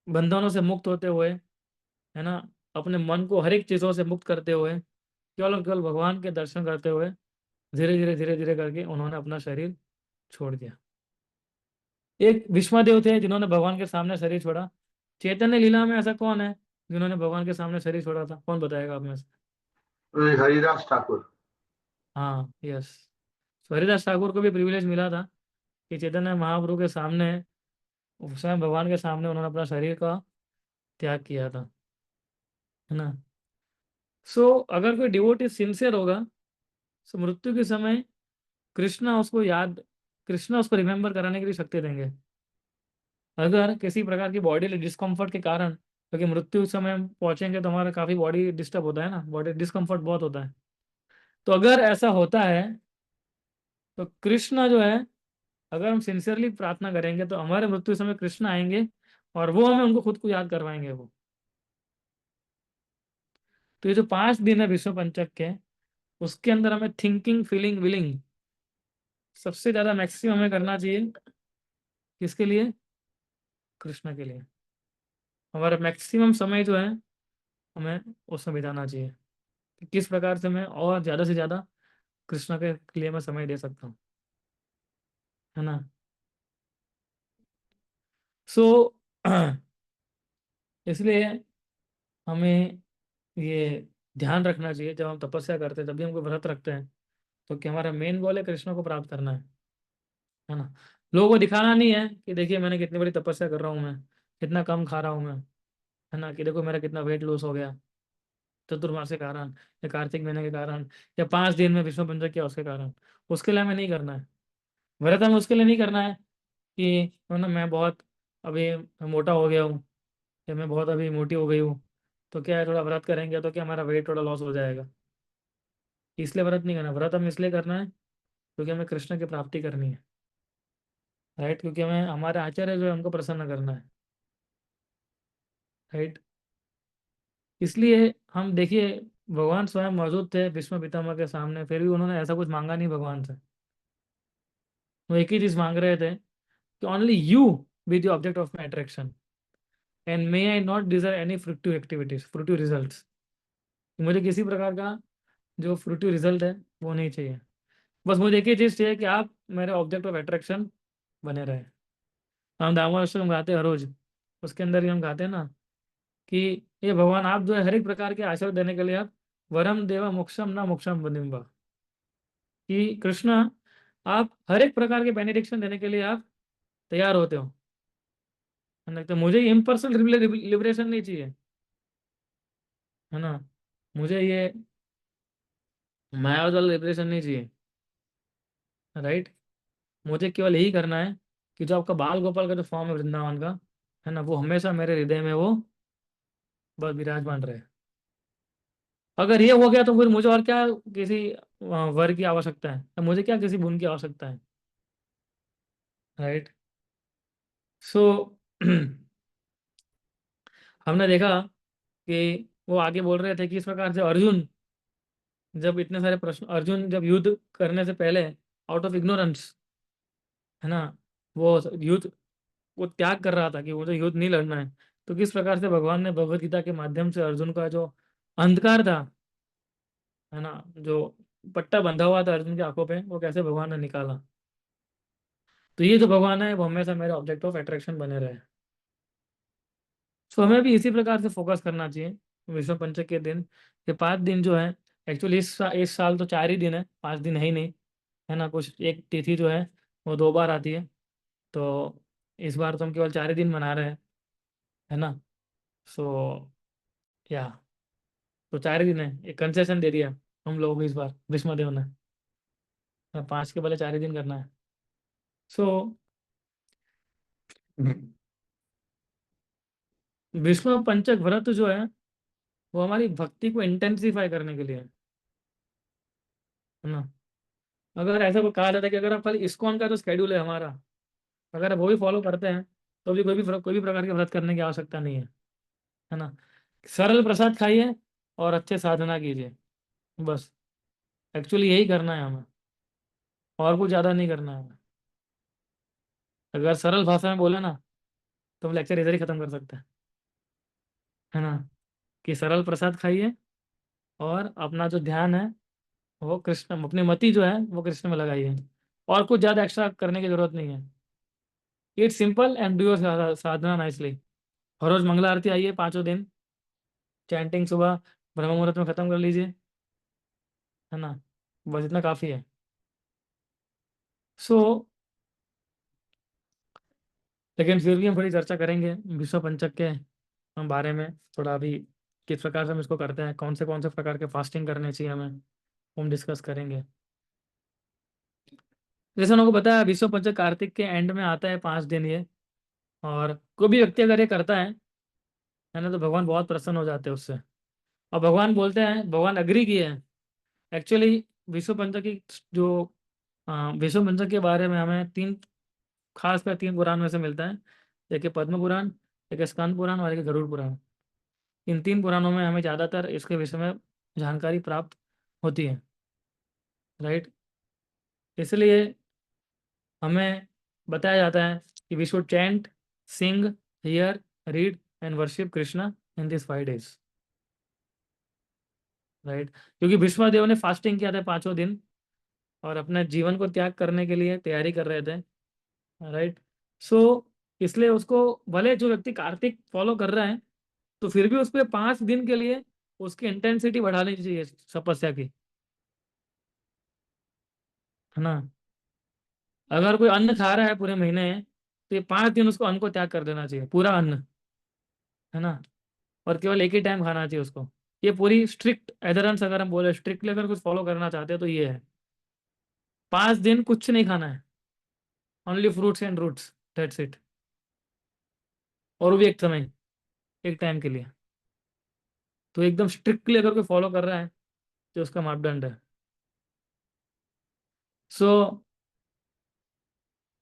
[SPEAKER 1] बंधनों से मुक्त होते हुए, है ना, अपने मन को हर एक चीजों से मुक्त करते हुए, केवल और केवल भगवान के दर्शन करते हुए, धीरे धीरे करके उन्होंने अपना शरीर छोड़ दिया। एक विश्वदेव थे जिन्होंने भगवान के सामने शरीर छोड़ा। चैतन्य लीला में ऐसा कौन है जिन्होंने भगवान के सामने शरीर छोड़ा था, कौन बताएगा आप में से?
[SPEAKER 2] हरिदास ठाकुर।
[SPEAKER 1] हाँ, यस। हरिदास ठाकुर को भी प्रिविलेज मिला था कि चैतन्य महाप्रभु के सामने, स्वयं भगवान के सामने उन्होंने अपना शरीर का त्याग किया था, है ना। सो अगर कोई डिवोटी सिंसियर होगा, तो मृत्यु के समय कृष्णा उसको याद, कृष्णा उसको रिमेम्बर कराने के लिए शक्ति देंगे। अगर किसी प्रकार की बॉडी डिस्कम्फर्ट के कारण, क्योंकि मृत्यु के समय हम पहुंचेंगे तो हमारा काफी बॉडी डिस्टर्ब होता है ना, बॉडी डिस्कम्फर्ट बहुत होता है। तो अगर ऐसा होता है तो कृष्णा जो है, अगर हम सिंसियरली प्रार्थना करेंगे तो हमारे मृत्यु समय कृष्ण आएंगे, और वो हमें उनको खुद को याद करवाएंगे वो। तो ये जो 5 दिन है विश्व पंचक के, उसके अंदर हमें थिंकिंग फीलिंग विलिंग सबसे ज्यादा मैक्सिमम हमें करना चाहिए। किसके लिए? कृष्ण के लिए। हमारा मैक्सिमम समय जो है हमें उसमें बिताना चाहिए, कि किस प्रकार से मैं और ज्यादा से ज्यादा कृष्ण के लिए मैं समय दे सकता हूँ, है ना। सो इसलिए हमें ये ध्यान रखना चाहिए, जब हम तपस्या करते हैं, जब भी हम कोई व्रत रखते हैं, तो कि हमारा मेन गोल है कृष्ण को प्राप्त करना है ना। लोगों को दिखाना नहीं है कि देखिए मैंने कितनी बड़ी तपस्या कर रहा हूँ, मैं कितना कम खा रहा हूँ मैं, है ना, कि देखो मेरा कितना वेट लॉस हो गया चतुर्मास के कारण, या कार्तिक महीने के कारण, या 5 दिन में विष्णु पंचक किया उसके कारण। उसके लिए हमें नहीं करना है व्रत, हमें उसके लिए नहीं करना है कि ना मैं बहुत अभी मोटा हो गया हूँ, या मैं बहुत अभी मोटी हो गई हूँ, तो क्या है थोड़ा व्रत करेंगे तो क्या हमारा वेट थोड़ा लॉस हो जाएगा। इसलिए व्रत नहीं करना, व्रत हमें इसलिए करना है क्योंकि हमें कृष्ण की प्राप्ति करनी है, राइट, क्योंकि हमें हमारे आचार्य जो है उनको प्रसन्न करना है, राइट। इसलिए हम देखिए, भगवान स्वयं मौजूद थे भीष्म पितामह के सामने, फिर भी उन्होंने ऐसा कुछ मांगा नहीं भगवान से। वो एक ही चीज मांग रहे थे कि only you be the object of my attraction, and may I not deserve any fruitive activities, fruitive results. मुझे किसी प्रकार का जो फ्रुक्टिव रिजल्ट है वो नहीं चाहिए, बस मुझे एक ही चीज चाहिए कि आप मेरे ऑब्जेक्ट ऑफ अट्रैक्शन बने रहे। हम दामोदर अष्टकम गाते हैं हर रोज, उसके अंदर ही हम गाते हैं ना कि ये भगवान आप जो है हर एक प्रकार के आशीर्वाद देने के लिए आप वरम देवा मोक्षम ना मोक्षम बनिम्बा, कि कृष्ण आप हर एक प्रकार के बेनिडिक्शन देने के लिए आप तैयार होते हो, है ना। तो मुझे इम्पर्सनल लिबरेशन नहीं चाहिए, है ना। मुझे ये मायावाद वाला लिबरेशन नहीं चाहिए, राइट। मुझे केवल यही करना है कि जो आपका बाल गोपाल का जो फॉर्म है वृंदावन का, है ना, वो हमेशा मेरे हृदय में वो बस विराजमान रहे। अगर ये हो गया तो फिर मुझे और क्या किसी वर की आवश्यकता है, मुझे क्या किसी गुण की आवश्यकता है, राइट। सो हमने देखा कि वो आगे बोल रहे थे कि इस प्रकार से अर्जुन, जब इतने सारे प्रश्न, अर्जुन जब युद्ध करने से पहले आउट ऑफ इग्नोरेंस, है ना, वो युद्ध वो त्याग कर रहा था कि मुझे युद्ध नहीं लड़ना है, तो किस प्रकार से भगवान ने भगवत गीता के माध्यम से अर्जुन का जो अंधकार था, है ना, जो पट्टा बंधा हुआ था अर्जुन की आंखों पे, वो कैसे भगवान ने निकाला। तो ये जो भगवान है वो हमेशा मेरे ऑब्जेक्ट ऑफ अट्रैक्शन बने रहे, सो हमें भी इसी प्रकार से फोकस करना चाहिए विश्व पंचक के दिन। ये 5 दिन जो है, एक्चुअली इस साल तो 4 ही दिन है, 5 दिन है ही नहीं, है ना। कुछ एक तिथि जो है वो 2 बार आती है, तो इस बार तो हम केवल 4 ही दिन मना रहे हैं, है ना। सो या तो 4 ही दिन है, एक कंसेशन दे दिया हम लोगों को इस बार विष्णुदेव ने, 5 के बदले 4 ही दिन करना है। सो विष्णु पंचक व्रत जो है वो हमारी भक्ति को इंटेंसिफाई करने के लिए है ना। अगर ऐसा कोई कहा जाता है कि अगर आप खाली इस्कॉन का जो स्केड्यूल है हमारा, अगर आप वो भी फॉलो करते हैं तो भी कोई भी प्रकार के व्रत करने की आवश्यकता नहीं है ना। सरल प्रसाद खाइए और अच्छे साधना कीजिए, बस। एक्चुअली यही करना है हमें, और कुछ ज़्यादा नहीं करना है हमें। अगर सरल भाषा में बोले ना तो हम लेक्चर इधर ही खत्म कर सकते हैं, है ना। कि सरल प्रसाद खाइए और अपना जो ध्यान है वो कृष्ण, अपनी मति जो है वो कृष्ण में लगाइए, और कुछ ज़्यादा एक्स्ट्रा करने की जरूरत नहीं है। It simple and do your sadhana nicely. हर रोज मंगला आरती आइए 5 दिन, चैंटिंग सुबह ब्रह्म मुहूर्त में खत्म कर लीजिए, है ना। बस इतना काफ़ी है। सो लेकिन फिर भी हम थोड़ी चर्चा करेंगे विश्व पंचक के बारे में, थोड़ा अभी किस प्रकार से हम इसको करते हैं, कौन से प्रकार के फास्टिंग करने चाहिए हमें, हम डिस्कस करेंगे। जैसे उनको पता है विश्व पंचक कार्तिक के एंड में आता है, 5 दिन ये। और कोई भी व्यक्ति अगर ये करता है ना, तो भगवान बहुत प्रसन्न हो जाते हैं उससे। और भगवान बोलते हैं, भगवान अग्री किए हैं एक्चुअली। विश्व पंचक की जो विश्व पंचक के बारे में हमें खासकर 3 पुराण में से मिलता है। एक है पद्म पुराण, एक है स्कंद पुराण और एक है गरुड़ पुराण। इन 3 पुराणों में हमें ज़्यादातर इसके विषय में जानकारी प्राप्त होती है, राइट। इसलिए हमें बताया जाता है कि we should chant, sing, hear, read and worship Krishna in this 5 days, right. क्योंकि भीष्मदेव ने फास्टिंग किया था 5 दिन और अपने जीवन को त्याग करने के लिए तैयारी कर रहे थे, राइट। सो इसलिए उसको, भले जो व्यक्ति कार्तिक फॉलो कर रहा है तो फिर भी उस पर 5 दिन के लिए उसकी इंटेंसिटी बढ़ानी चाहिए तपस्या की, है ना। अगर कोई अन्न खा रहा है पूरे महीने तो ये 5 दिन उसको अन्न को त्याग कर देना चाहिए, पूरा अन्न, है ना। और केवल एक ही टाइम खाना चाहिए उसको। ये पूरी स्ट्रिक्ट एडरेंस, अगर हम बोले स्ट्रिक्टली अगर कुछ फॉलो करना चाहते हैं तो ये है, 5 दिन कुछ नहीं खाना है, only fruits and roots, that's it. और वो भी एक समय, एक टाइम के लिए। तो एकदम स्ट्रिक्टली अगर कोई फॉलो कर रहा है तो उसका मापदंड है। सो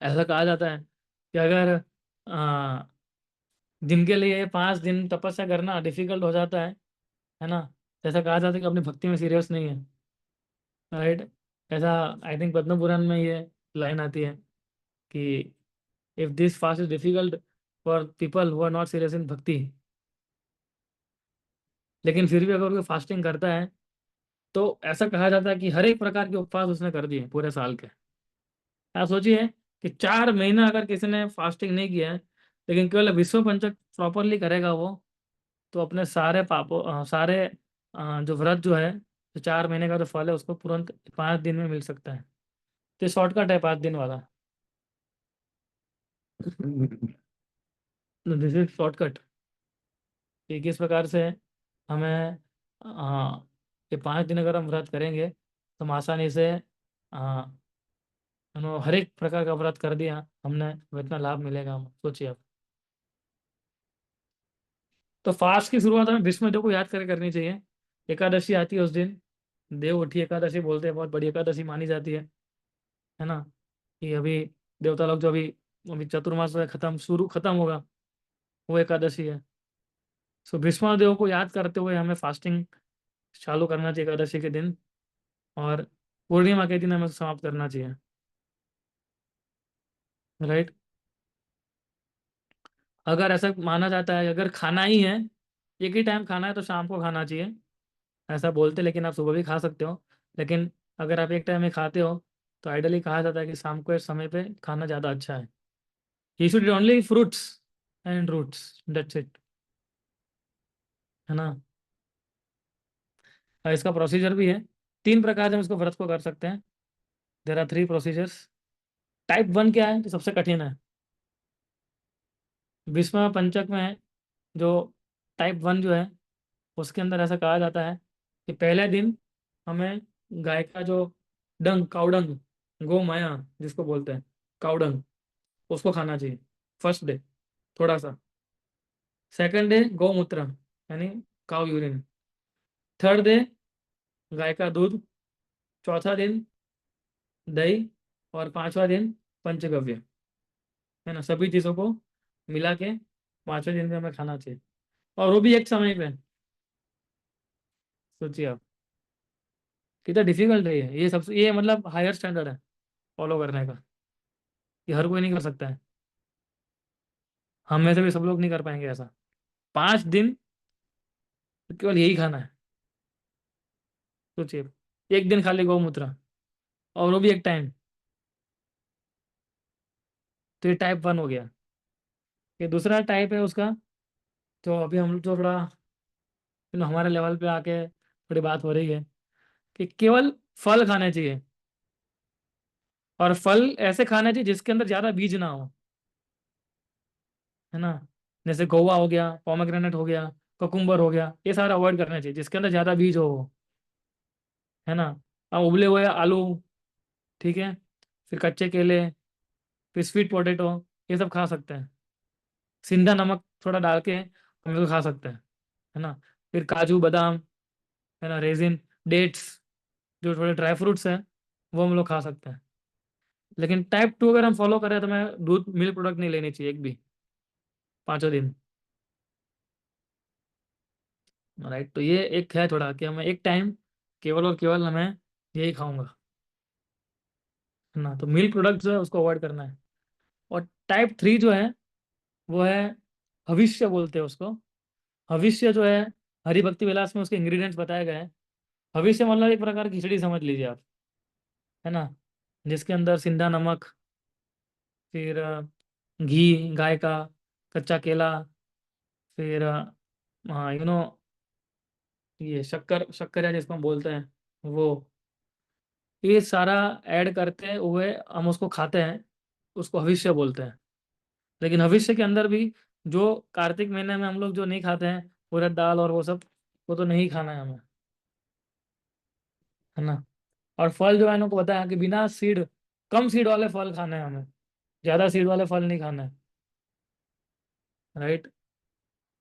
[SPEAKER 1] ऐसा कहा जाता है कि अगर आ, दिन के लिए 5 दिन तपस्या करना डिफिकल्ट हो जाता है ना। जैसा कहा जाता है कि अपनी भक्ति में सीरियस नहीं है, राइट। ऐसा आई थिंक पद्म पुराण में ये लाइन आती है कि if this fast is difficult for people who are not serious in bhakti. लेकिन फिर भी अगर कोई फास्टिंग करता है तो ऐसा कहा जाता है कि हर एक प्रकार के उपवास उसने कर दिए पूरे साल के। आप सोचिए कि 4 महीना अगर किसी ने फास्टिंग नहीं किया है, लेकिन केवल विश्व पंचक प्रॉपरली करेगा वो, तो अपने सारे पापों सारे जो व्रत जो है, जो 4 महीने का जो फल है उसको तुरंत 5 दिन में मिल सकता है। तो शॉर्टकट है 5 दिन वाला। दिस इज शॉर्टकट कि किस प्रकार से हमें ये 5 दिन अगर हम व्रत करेंगे तो हम आसानी से हर एक प्रकार का व्रत कर दिया हमने, तो इतना लाभ मिलेगा हम सोचिए आप। तो फास्ट की शुरुआत हमें भीष्म देव को याद करके करनी चाहिए। एकादशी आती है उस दिन, देव उठी एकादशी बोलते हैं, बहुत बड़ी एकादशी मानी जाती है ना। कि अभी देवता लोग जो अभी अभी चतुर्मास खत्म शुरू खत्म होगा, वो एकादशी है। सो भीष्म देव को याद करते हुए हमें फास्टिंग चालू करना चाहिए एकादशी के दिन, और पूर्णिमा के दिन हमें समाप्त करना चाहिए, राइट। अगर ऐसा माना जाता है अगर खाना ही है, एक ही टाइम खाना है तो शाम को खाना चाहिए, ऐसा बोलते, लेकिन आप सुबह भी खा सकते हो। लेकिन अगर आप एक टाइम में खाते हो तो आइडली कहा जाता है कि शाम को इस समय पे खाना ज़्यादा अच्छा है। He should only fruits and roots, that's it. है ना। और इसका प्रोसीजर भी है, 3 प्रकार से हम इसको व्रत को कर सकते हैं। There are 3 procedures. टाइप 1 क्या है, जो सबसे कठिन है। विश्व पंचक में जो टाइप 1 जो है, उसके अंदर ऐसा कहा जाता है कि पहले दिन हमें गाय का जो डंग, काउडंग, गौ माया जिसको बोलते हैं, काउडंग, उसको खाना चाहिए फर्स्ट डे, थोड़ा सा। सेकंड डे गौमूत्र, यानी काउ यूरिन। थर्ड डे गाय का दूध। चौथा दिन दही। और पांचवा दिन पंचगव्य, है ना। सभी चीज़ों को मिला के 5वें दिन में हमें खाना चाहिए, और वो भी एक समय पे। सोचिए आप कितना डिफिकल्ट है ये सबसे, ये मतलब हायर स्टैंडर्ड है फॉलो करने का। ये हर कोई नहीं कर सकता है, हम में से भी सब लोग नहीं कर पाएंगे ऐसा। 5 दिन केवल यही खाना है। सोचिए, एक दिन खाली गौमूत्र, और वो भी एक टाइम। तो ये टाइप 1 हो गया। ये दूसरा टाइप है उसका, जो अभी हम जो थोड़ा हमारे लेवल पे आके थोड़ी बात हो रही है, कि केवल फल खाने चाहिए। और फल ऐसे खाने चाहिए जिसके अंदर ज्यादा बीज ना हो, है ना। जैसे गोवा हो गया, पोमेग्रेनेट हो गया, कोकुम्बर हो गया, ये सारा अवॉइड करना चाहिए जिसके अंदर ज्यादा बीज हो, है ना। अब उबले हुए आलू, ठीक है, फिर कच्चे केले, फिर स्वीट पोटेटो, ये सब खा सकते हैं। सिंधा नमक थोड़ा डाल के हम लोग खा सकते हैं, है ना। फिर काजू बादाम, है ना, रेजिन, डेट्स, जो थोड़े ड्राई फ्रूट्स हैं, वो हम लोग खा सकते हैं। लेकिन टाइप 2 अगर हम फॉलो करें तो हमें दूध, मिल्क प्रोडक्ट नहीं लेनी चाहिए एक भी, 5वें दिन। राइट, तो ये एक है थोड़ा कि हमें एक टाइम केवल और केवल हमें यही खाऊंगा, है ना। तो मिल्क प्रोडक्ट जो है उसको अवॉइड करना है। और टाइप 3 जो है वो है हविष्य बोलते हैं उसको। हविष्य जो है, हरि भक्ति विलास में उसके इंग्रेडिएंट्स बताए गए हैं। हविष्य मतलब एक प्रकार की खिचड़ी समझ लीजिए आप, है ना, जिसके अंदर सिंधा नमक, फिर घी गाय का, कच्चा केला, फिर हाँ ये शक्कर, शक्कर जिसको हम बोलते हैं वो, ये सारा ऐड करते हुए हम उसको खाते हैं, उसको हविष्य बोलते हैं। लेकिन भविष्य के अंदर भी जो कार्तिक महीने में हम लोग जो नहीं खाते हैं, उड़द दाल और वो सब, वो तो नहीं खाना है हमें, है ना। और फल जो है इनको बताया कि बिना सीड, कम सीड वाले फल खाने हैं हमें, ज्यादा सीड वाले फल नहीं खाने हैं। राइट।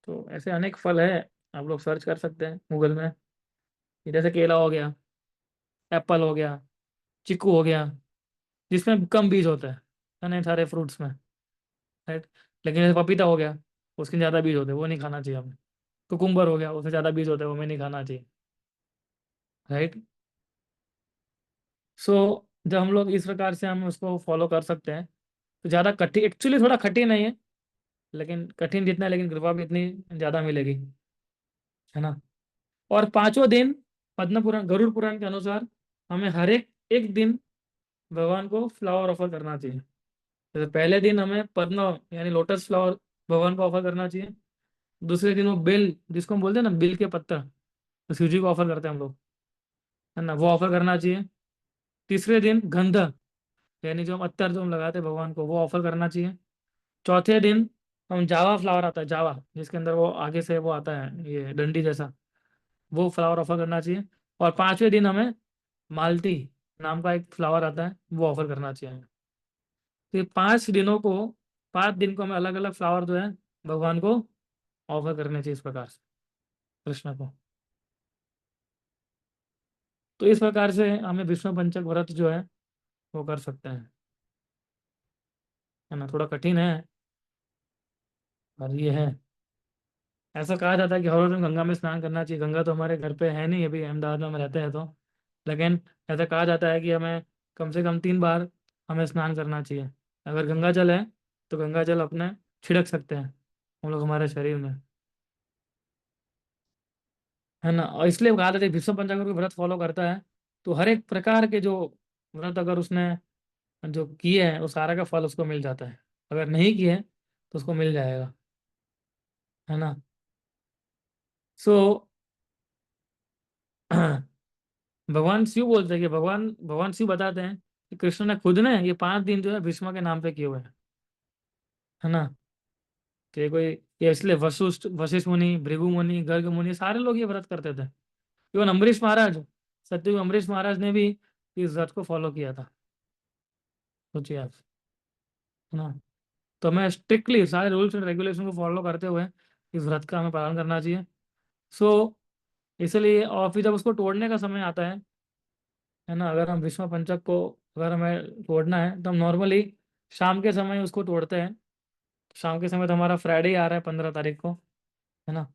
[SPEAKER 1] तो ऐसे अनेक फल है, आप लोग सर्च कर सकते हैं गूगल में। जैसे केला हो गया, एप्पल हो गया, चीकू हो गया, जिसमें कम बीज होता है ना, सारे फ्रूट्स में। राइट। लेकिन जैसे पपीता हो गया, उसके ज़्यादा बीज होते हैं, वो नहीं खाना चाहिए हमें। कुकुम्बर हो गया, उसमें ज़्यादा बीज होते हैं, वो हमें नहीं खाना चाहिए। राइट। सो जब हम लोग इस प्रकार से हम उसको फॉलो कर सकते हैं, तो ज़्यादा कठिन, एक्चुअली थोड़ा कठिन नहीं है, लेकिन कठिन जितना है, लेकिन कृपा भी इतनी ज़्यादा मिलेगी, है ना। और 5वां दिन पद्म पुराण, गरुड़ पुराण के अनुसार हमें हर एक एक दिन भगवान को फ्लावर ऑफर करना चाहिए। जैसे पहले दिन हमें पद्म, यानी लोटस फ्लावर भगवान को ऑफर करना चाहिए। दूसरे दिन वो बेल, जिसको हम बोलते हैं ना, बेल के पत्ता, तो शिव जी को ऑफर करते हैं हम लोग, है ना, वो ऑफर करना चाहिए। तीसरे दिन गंध, यानी जो हम अत्तर जो हम लगाते हैं भगवान को, वो ऑफर करना चाहिए। चौथे दिन हम जावा फ्लावर आता है, जावा जिसके अंदर वो आगे से वो आता है, ये डंडी जैसा, वो फ्लावर ऑफर करना चाहिए। और 5वें दिन हमें मालती नाम का एक फ्लावर आता है, वो ऑफर करना चाहिए हमें। तो ये 5 दिन को हमें अलग अलग फ्लावर जो है भगवान को ऑफर करने चाहिए, इस प्रकार से कृष्ण को। तो इस प्रकार से हमें विष्णु पंचक व्रत जो है वो कर सकते हैं, है ना। थोड़ा कठिन है, और ये है। ऐसा कहा जाता है कि हर रोज गंगा में स्नान करना चाहिए। गंगा तो हमारे घर पे है नहीं, अभी अहमदाबाद में हम रहते हैं तो। लेकिन ऐसा कहा जाता है कि हमें कम से कम 3 बार हमें स्नान करना चाहिए। अगर गंगा जल है तो गंगा जल अपने छिड़क सकते हैं हम लोग हमारे शरीर में, है ना। और इसलिए कहा जाता है विश्व पंचांग के व्रत फॉलो करता है तो हर एक प्रकार के जो व्रत अगर उसने जो किए हैं, उस सारा का फल उसको मिल जाता है। अगर नहीं किए तो उसको मिल जाएगा, है ना। सो भगवान शिव बोलते हैं कि भगवान भगवान शिव बताते हैं कि कृष्ण ने खुद ने ये 5 दिन जो है भीष्म के नाम पे किए हुए हैं, है ना। कि कोई, ये इसलिए वशिष्ठ वशिष्ठ मुनि, भृगु मुनि, गर्ग मुनि, सारे लोग ये व्रत करते थे। इवन अम्बरीश महाराज, सत्ययुग अम्बरीश महाराज ने भी इस व्रत को फॉलो किया था। सोचिए आप, है ना। तो हमें स्ट्रिक्टली सारे रूल्स एंड रेगुलेशन को फॉलो करते हुए इस व्रत का हमें पालन करना चाहिए। सो इसलिए, और फिर जब उसको तोड़ने का समय आता है ना, अगर हम विश्व पंचक को, अगर हमें तोड़ना है तो हम नॉर्मली शाम के समय उसको तोड़ते हैं। शाम के समय तो हमारा फ्राइडे आ रहा है 15 तारीख को, है ना।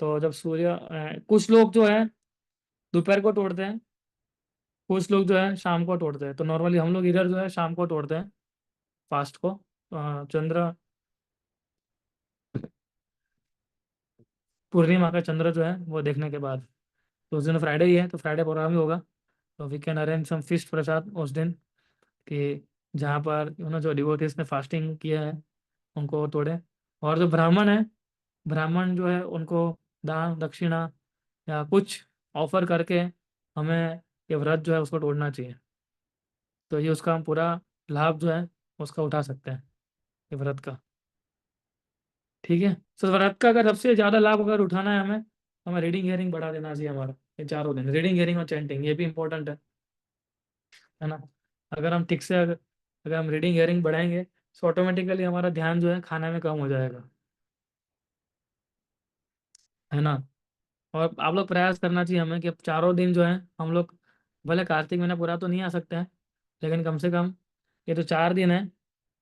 [SPEAKER 1] तो जब सूर्य कुछ लोग जो है दोपहर को तोड़ते हैं, कुछ लोग जो है शाम को तोड़ते हैं। तो नॉर्मली हम लोग इधर जो है शाम को तोड़ते हैं, फास्ट को, चंद्र, पूर्णिमा का चंद्र जो है वो देखने के बाद। तो उस दिन फ्राइडे ही है, तो फ्राइडे प्रोग्राम ही होगा। तो we can arrange some feast prasad उस दिन, कि जहाँ पर जो डिवोटीज ने फास्टिंग किया है उनको तोड़े। और जो ब्राह्मण है, ब्राह्मण जो है उनको दान दक्षिणा या कुछ ऑफर करके हमें ये व्रत जो है उसको तोड़ना चाहिए। तो ये उसका हम पूरा लाभ जो है उसका उठा सकते हैं, ये व्रत का। ठीक है। तो व्रत का अगर सबसे ज़्यादा लाभ अगर उठाना है हमें, हमें रीडिंग हियरिंग बढ़ा देना चाहिए हमारा। ये 4 दिन रीडिंग हियरिंग और चैंटिंग, ये भी इंपॉर्टेंट है ना। अगर हम ठीक से अगर हम रीडिंग हियरिंग बढ़ाएंगे तो ऑटोमेटिकली हमारा ध्यान जो है खाने में कम हो जाएगा, है ना। और आप लोग प्रयास करना चाहिए हमें कि 4 दिन जो है हम लोग, भले कार्तिक महीना पूरा तो नहीं आ सकते हैं, लेकिन कम से कम ये जो 4 दिन है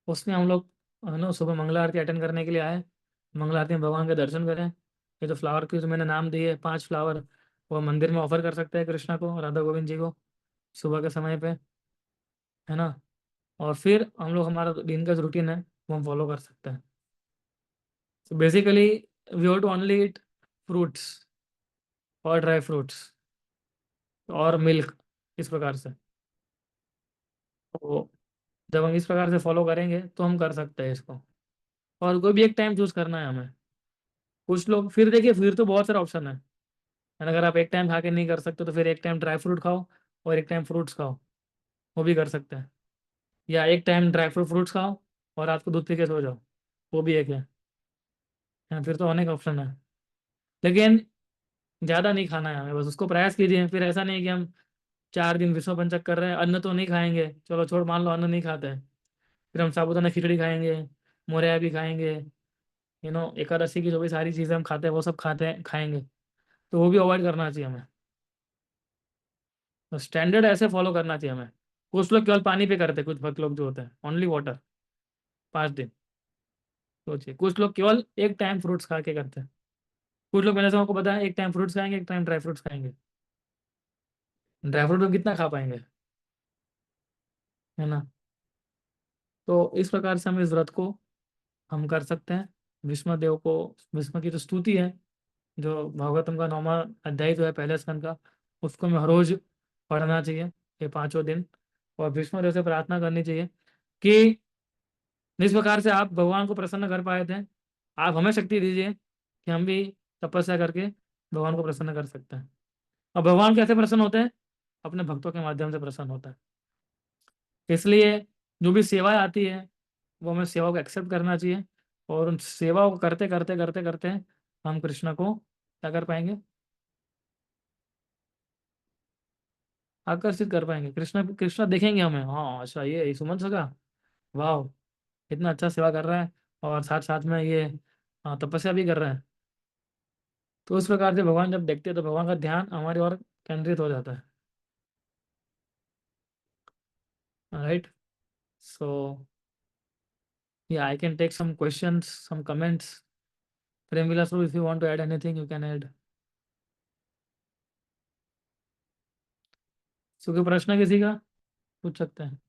[SPEAKER 1] उसमें हम लोग, है ना, सुबह मंगला आरती अटेंड करने के लिए आए। मंगला आरती में भगवान के दर्शन करें। ये जो फ्लावर की जो मैंने नाम दिए 5 फ्लावर, वो मंदिर में ऑफर कर सकते हैं कृष्णा को, राधा गोविंद जी को, सुबह के समय पे, है ना। और फिर हम लोग हमारा दिन का जो रूटीन है वो हम फॉलो कर सकते हैं। So basically we have to only eat fruits और ड्राई फ्रूट्स और मिल्क, इस प्रकार से। तो जब हम इस प्रकार से फॉलो करेंगे तो हम कर सकते हैं इसको। और कोई भी एक टाइम चूज करना है हमें। कुछ लोग, फिर देखिए, फिर तो बहुत सारे ऑप्शन है। And अगर आप एक टाइम खा के नहीं कर सकते तो फिर एक टाइम ड्राई फ्रूट खाओ और एक टाइम फ्रूट्स खाओ, वो भी कर सकते हैं। या एक टाइम ड्राई फ्रूट्स खाओ और रात को दूध पी के सो जाओ, वो भी एक है। फिर तो अनेक ऑप्शन है। लेकिन ज़्यादा नहीं खाना है हमें, बस उसको प्रयास कीजिए। फिर ऐसा नहीं कि हम 4 दिन विश्व पंचक कर रहे हैं, अन्न तो नहीं खाएंगे, चलो छोड़, मान लो अन्न नहीं खाते हैं, फिर हम साबूदाना खिचड़ी खाएंगे, मोरया भी खाएंगे, एकादशी की जो भी सारी चीज़ें हम खाते हैं वो सब खाते हैं खाएंगे। तो वो भी अवॉइड करना चाहिए हमें। तो स्टैंडर्ड ऐसे फॉलो करना चाहिए हमें। कुछ लोग केवल पानी पे करते हैं, कुछ भक्त लोग जो होते हैं ओनली वाटर, 5 दिन। सोचिए, कुछ लोग केवल एक टाइम फ्रूट्स खा के करते हैं। कुछ लोग, मैंने से आपको बताया, एक टाइम फ्रूट्स खाएंगे, एक टाइम ड्राई फ्रूट्स खाएंगे। ड्राई फ्रूट में कितना खा पाएंगे, है ना। तो इस प्रकार से हम इस व्रत को हम कर सकते हैं। विष्णु देव को, विष्णु की जो स्तुति है, जो भागवतम का 9वां अध्याय जो है पहले स्कंद का, उसको हमें हर रोज पढ़ना चाहिए ये 5 दिन। और विष्णु देव से प्रार्थना करनी चाहिए कि जिस प्रकार से आप भगवान को प्रसन्न कर पाए थे, आप हमें शक्ति दीजिए कि हम भी तपस्या करके भगवान को प्रसन्न कर सकते हैं। और भगवान कैसे प्रसन्न होते हैं? अपने भक्तों के माध्यम से प्रसन्न होता है। इसलिए जो भी सेवाएं आती है वो हमें सेवा को एक्सेप्ट करना चाहिए। और उन सेवाओं को करते करते करते करते हम कृष्ण को क्या कर पाएंगे? आकर्षित कर पाएंगे। कृष्ण कृष्ण देखेंगे हमें, हाँ अच्छा ये सुमन सका, वाह, इतना अच्छा सेवा कर रहा है, और साथ साथ में ये, हाँ, तपस्या भी कर रहा है। तो उस प्रकार से भगवान जब देखते हैं तो भगवान का ध्यान हमारी ओर केंद्रित हो जाता है। Right. So yeah, I can take some questions, some comments. Prem Vilasru, if you want to add anything, you can add. सो कोई प्रश्न किसी का पूछ सकते हैं।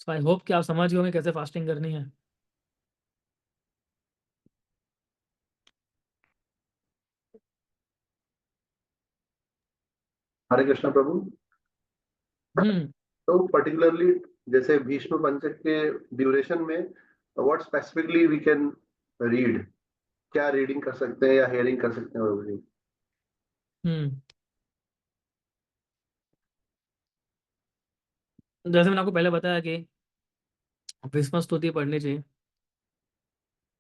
[SPEAKER 1] सो आई होप कि आप समझ गए होंगे कैसे फास्टिंग करनी है।
[SPEAKER 2] हरे कृष्णा प्रभु।
[SPEAKER 1] हम्म।
[SPEAKER 2] तो पर्टिकुलरली जैसे भीष्म पंचक के ड्यूरेशन में what specifically we can read, क्या रीडिंग कर सकते हैं या हेयरिंग कर सकते हैं प्रभु जी?
[SPEAKER 1] हम्म। जैसे मैंने आपको पहले बताया कि भीष्म स्तुति पढ़नी चाहिए,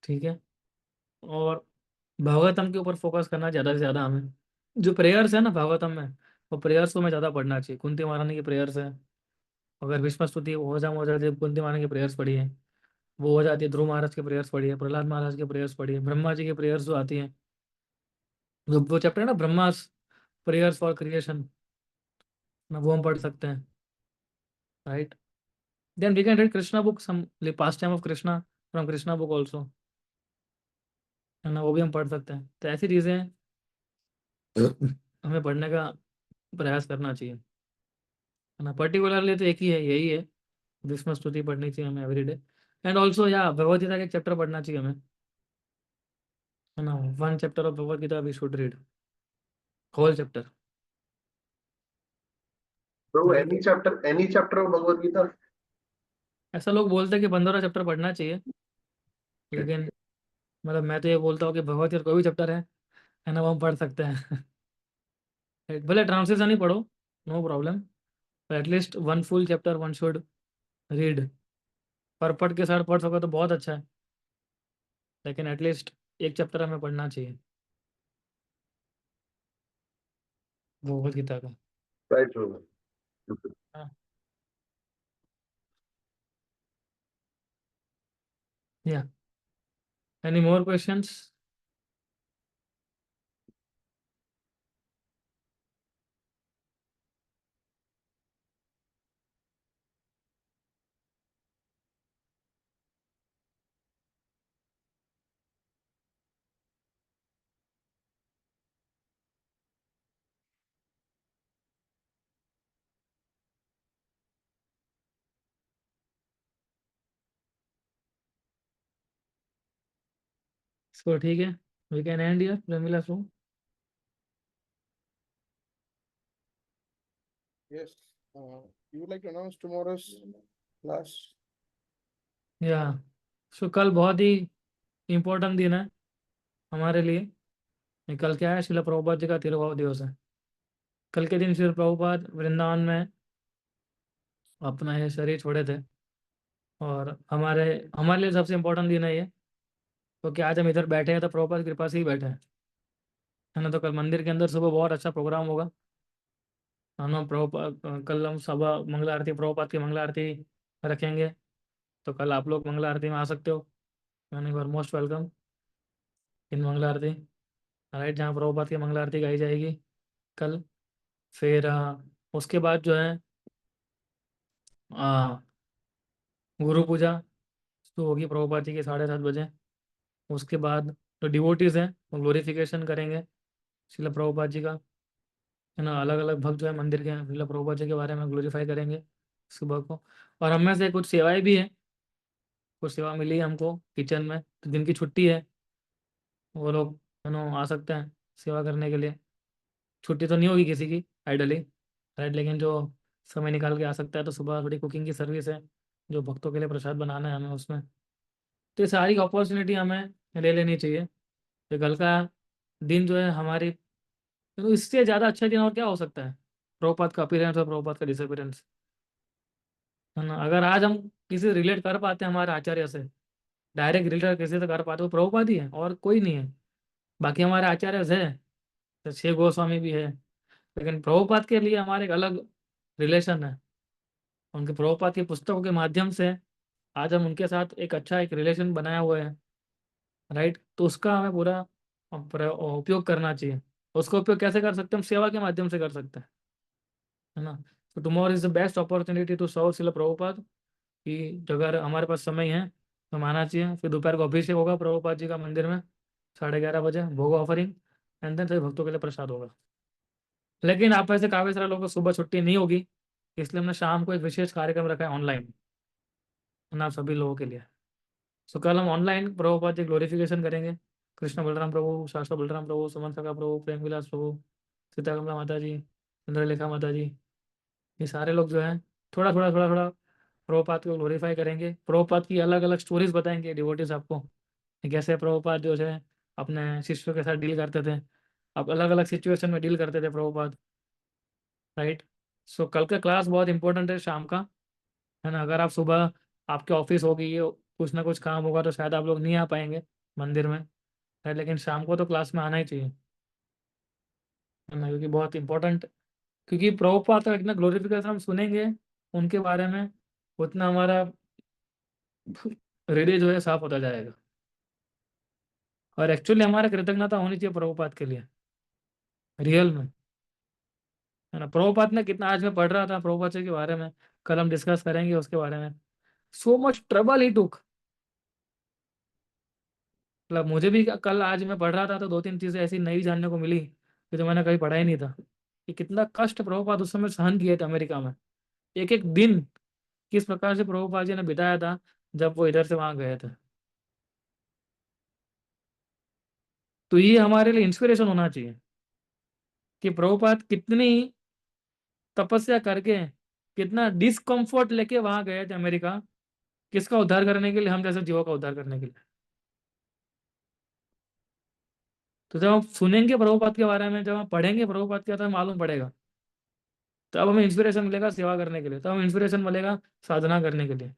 [SPEAKER 1] ठीक है। और भागवतम के ऊपर फोकस करना ज़्यादा से ज़्यादा हमें। जो प्रेयर्स है ना भागवतम में, वो प्रेयर्स को हमें ज़्यादा पढ़ना चाहिए। कुंती महारानी की प्रेयर्स है, अगर भीष्म स्तुति हो जाती है, कुंती महारानी की प्रेयर्स पढ़ी है वो हो जाती है। ध्रुव महाराज की प्रेयर्स पढ़ी है, प्रहलाद महाराज की प्रेयर्स पढ़ी है, ब्रह्मा जी की प्रेयर्स जो आती हैं, जो वो चैप्टर है ना ब्रह्मास प्रेयर्स फॉर क्रिएशन, ना वो हम पढ़ सकते हैं, right. Then we can read Krishna book, some pastime of Krishna from Krishna book also, है ना, वो भी हम पढ़ सकते हैं। तो ऐसी चीज़ें हमें पढ़ने का प्रयास करना चाहिए, है ना। पर्टिकुलरली तो एक ही है, यही है, भीष्म स्तुति पढ़नी चाहिए हमें एवरीडे। एंड ऑल्सो या भगवद गीता का एक चैप्टर पढ़ना चाहिए हमें, है ना। One chapter of Bhagavad Gita we should read, whole chapter,
[SPEAKER 2] Prabhu
[SPEAKER 1] right.
[SPEAKER 2] Any chapter of Bhagavad Gita?
[SPEAKER 1] ऐसा लोग बोलते हैं कि 15 चैप्टर पढ़ना चाहिए, लेकिन मतलब मैं तो ये बोलता हूँ कि भगवद गीता कोई भी चैप्टर है ना, वो हम पढ़ सकते हैं। Right? भले ट्रांसलेशन ही पढ़ो, नो प्रॉब्लम, पर at least one full chapter one should read. पर पढ़ के साथ पढ़ सको तो बहुत अच्छा है, लेकिन एटलीस्ट एक चैप्टर हमें पढ़ना चाहिए भगवद गीता का।
[SPEAKER 2] राइट प्रभु।
[SPEAKER 1] या एनी मोर क्वेश्चंस? सो ठीक है, we can end here Pramila so.
[SPEAKER 3] Yes. You would like to announce tomorrow's class?
[SPEAKER 1] या सो कल बहुत ही इम्पोर्टेंट दिन है हमारे लिए। ये कल क्या है, शिला प्रभुपाद जी का तिरुभाव दिवस है। कल के दिन श्री प्रभुपाद वृंदावन में अपना ये शरीर छोड़े थे, और हमारे हमारे लिए सबसे इम्पोर्टेंट दिन है ये, क्योंकि आज हम इधर बैठे हैं तो प्रभुपाद की कृपा से ही बैठे हैं, है ना। तो कल मंदिर के अंदर सुबह बहुत अच्छा प्रोग्राम होगा, है ना। प्रभुपाद कल हम सुबह मंगला आरती, प्रभुपाद की मंगला आरती रखेंगे। तो कल आप लोग मंगला आरती में आ सकते हो, यानी you are most welcome in Mangala Aarti, right, जहाँ प्रभुपाद की मंगला आरती गाई जाएगी कल। फिर उसके बाद जो है अ, गुरु पूजा तो होगी प्रभुपाद जी की 7:30 बजे। उसके बाद जो डिवोटीज हैं वो ग्लोरिफिकेशन करेंगे शिला प्रभुपाद जी का, है ना। अलग अलग भक्त जो है मंदिर के हैं, शिला प्रभुपाद जी के बारे में ग्लोरीफाई करेंगे सुबह को। और हम में से कुछ सेवाएं भी हैं, कुछ सेवा मिली है हमको किचन में, तो जिनकी छुट्टी है वो लोग, है ना, आ सकते हैं सेवा करने के लिए। छुट्टी तो नहीं होगी किसी की आइडली, राइट, लेकिन जो समय निकाल के आ सकता है, तो सुबह थोड़ी कुकिंग की सर्विस है, जो भक्तों के लिए प्रसाद बनाना है हमें उसमें। तो ये सारी अपॉर्चुनिटी हमें ले लेनी चाहिए। तो कल का दिन जो है हमारी, तो इससे ज़्यादा अच्छा दिन और क्या हो सकता है, प्रभुपाद का अपीयरेंस और प्रभुपाद का डिसअपीयरेंस, है ना। अगर आज हम किसी से रिलेट कर पाते हैं हमारे आचार्य से, डायरेक्ट रिलेट किसी से कर पाते, वो प्रभुपाद ही है और कोई नहीं है। बाकी हमारे आचार्य है, तो छह गोस्वामी भी है, लेकिन प्रभुपाद के लिए हमारे एक अलग रिलेशन है। उनके प्रभुपाद की पुस्तकों के माध्यम से आज हम उनके साथ एक अच्छा एक रिलेशन बनाया हुआ है, राइट। तो उसका हमें पूरा उपयोग करना चाहिए। उसका उपयोग कैसे कर सकते हैं, हम सेवा के माध्यम से कर सकते हैं, है ना। तो tomorrow is the best opportunity to serve Srila Prabhupada, कि अगर हमारे पास समय है तो हम आना चाहिए। फिर दोपहर को अभिषेक होगा प्रभुपाद जी का मंदिर में 11:30 बजे, भोग ऑफरिंग, एंड देन सभी भक्तों के लिए प्रसाद होगा। लेकिन आप ऐसे काफ़ी सारे लोगों को सुबह छुट्टी नहीं होगी, इसलिए हमने शाम को एक विशेष कार्यक्रम रखा है ऑनलाइन, ना सभी लोगों के लिए। सो कल हम ऑनलाइन प्रभुपाद की ग्लोरिफिकेशन करेंगे। कृष्ण बलराम प्रभु, शास्त्र बलराम प्रभु, सुमन सखा प्रभु, प्रेम विलास प्रभु, सीता कमला माता जी, चंद्रलेखा माता जी, ये सारे लोग जो हैं थोड़ा थोड़ा थोड़ा थोड़ा प्रभुपाद को ग्लोरीफाई करेंगे। प्रभुपाद की अलग अलग स्टोरीज बताएंगे डिवोटीज आपको कि कैसे प्रभुपाद जो है अपने शिष्यों के साथ डील करते थे, अब अलग अलग सिचुएशन में डील करते थे प्रभुपाद, राइट। सो कल का क्लास बहुत इंपॉर्टेंट है शाम का, है ना। अगर आप सुबह आपके ऑफिस होगी, ये कुछ ना कुछ काम होगा तो शायद आप लोग नहीं आ पाएंगे मंदिर में, है, लेकिन शाम को तो क्लास में आना ही चाहिए, है ना, क्योंकि बहुत इंपॉर्टेंट, क्योंकि प्रभुपाद का इतना ग्लोरिफिकेशन हम सुनेंगे उनके बारे में, उतना हमारा हृदय जो है साफ होता जाएगा। और एक्चुअली हमारा कृतज्ञता होनी चाहिए प्रभुपाद के लिए, रियल में, है ना। प्रभुपाद ने कितना, आज मैं पढ़ रहा था प्रभुपाद जी के बारे में, कल हम डिस्कस करेंगे उसके बारे में। सो मच ट्रबल ही टुक, मतलब मुझे भी कल आज मैं पढ़ रहा था तो दो तीन चीजें ऐसी नई जानने को मिली कि जो मैंने कहीं पढ़ा ही नहीं था, कि कितना कष्ट प्रभुपाद उस समय सहन किए थे अमेरिका में, एक एक दिन किस प्रकार से प्रभुपाद जी ने बिताया था जब वो इधर से वहां गए थे। तो ये हमारे लिए इंस्पिरेशन होना चाहिए कि प्रभुपाद कितनी तपस्या करके, कितना डिस्कम्फर्ट लेके वहां गए थे अमेरिका, किसका उद्धार करने के लिए, हम जैसे जीवों का उद्धार करने के लिए। तो जब हम सुनेंगे प्रभुपाद के बारे में, जब हम पढ़ेंगे प्रभुपाद के बारे में, मालूम पड़ेगा, तब हमें इंस्पिरेशन मिलेगा सेवा करने के लिए, तब हमें इंस्पिरेशन मिलेगा साधना करने के लिए।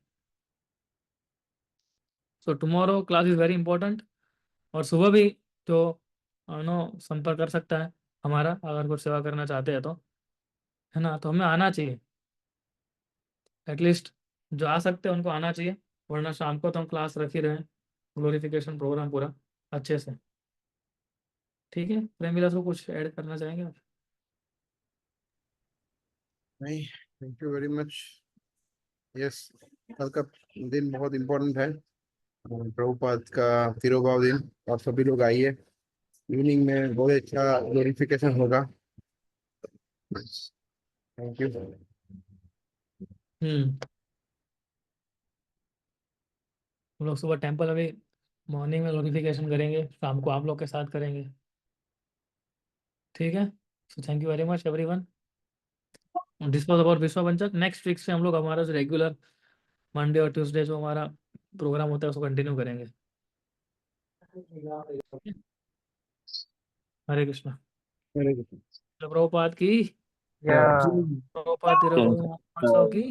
[SPEAKER 1] So tomorrow class is very important. और सुबह भी जो नो संपर्क कर सकता है हमारा, अगर कुछ सेवा करना चाहते हैं तो, है ना, तो हमें आना चाहिए एटलीस्ट, जो आ सकते हैं उनको आना चाहिए, वरना शाम को तो हम क्लास रख ही रहे हैं, ग्लोरिफिकेशन प्रोग्राम पूरा अच्छे से। ठीक है, प्रेम विलास को कुछ ऐड करना चाहेंगे आप?
[SPEAKER 3] नहीं, thank you very much. Yes, कल का दिन बहुत इम्पोर्टेंट है, प्रभुपाद का तिरुभाव दिन, और सभी लोग आइए। इवनिंग में बहुत अच्छा ग्लोरिफिकेशन होगा। Thank you.
[SPEAKER 1] हम्म। हम लोग सुबह टेम्पल अभी मॉर्निंग में ग्लोरिफिकेशन करेंगे, शाम को आप लोग के साथ करेंगे, ठीक है। So thank you very much everyone. Discuss about विश्व पंचक, नेक्स्ट वीक से हम लोग हमारा जो रेगुलर मंडे और ट्यूसडे जो हमारा प्रोग्राम होता है उसको कंटिन्यू करेंगे। हरे कृष्णा।
[SPEAKER 3] Very good.
[SPEAKER 1] प्रभुपाद की,
[SPEAKER 3] Yeah.
[SPEAKER 1] प्रभुपाद तिरुभाव की।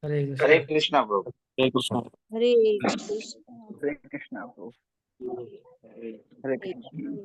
[SPEAKER 1] हरे
[SPEAKER 4] हरे
[SPEAKER 1] कृष्णा।
[SPEAKER 4] कृष्णा प्रभु।
[SPEAKER 5] हरे कृष्णा।
[SPEAKER 6] हरे कृष्ण।
[SPEAKER 4] हरे कृष्णा प्रभु। हरे
[SPEAKER 6] हरे
[SPEAKER 4] कृष्णा।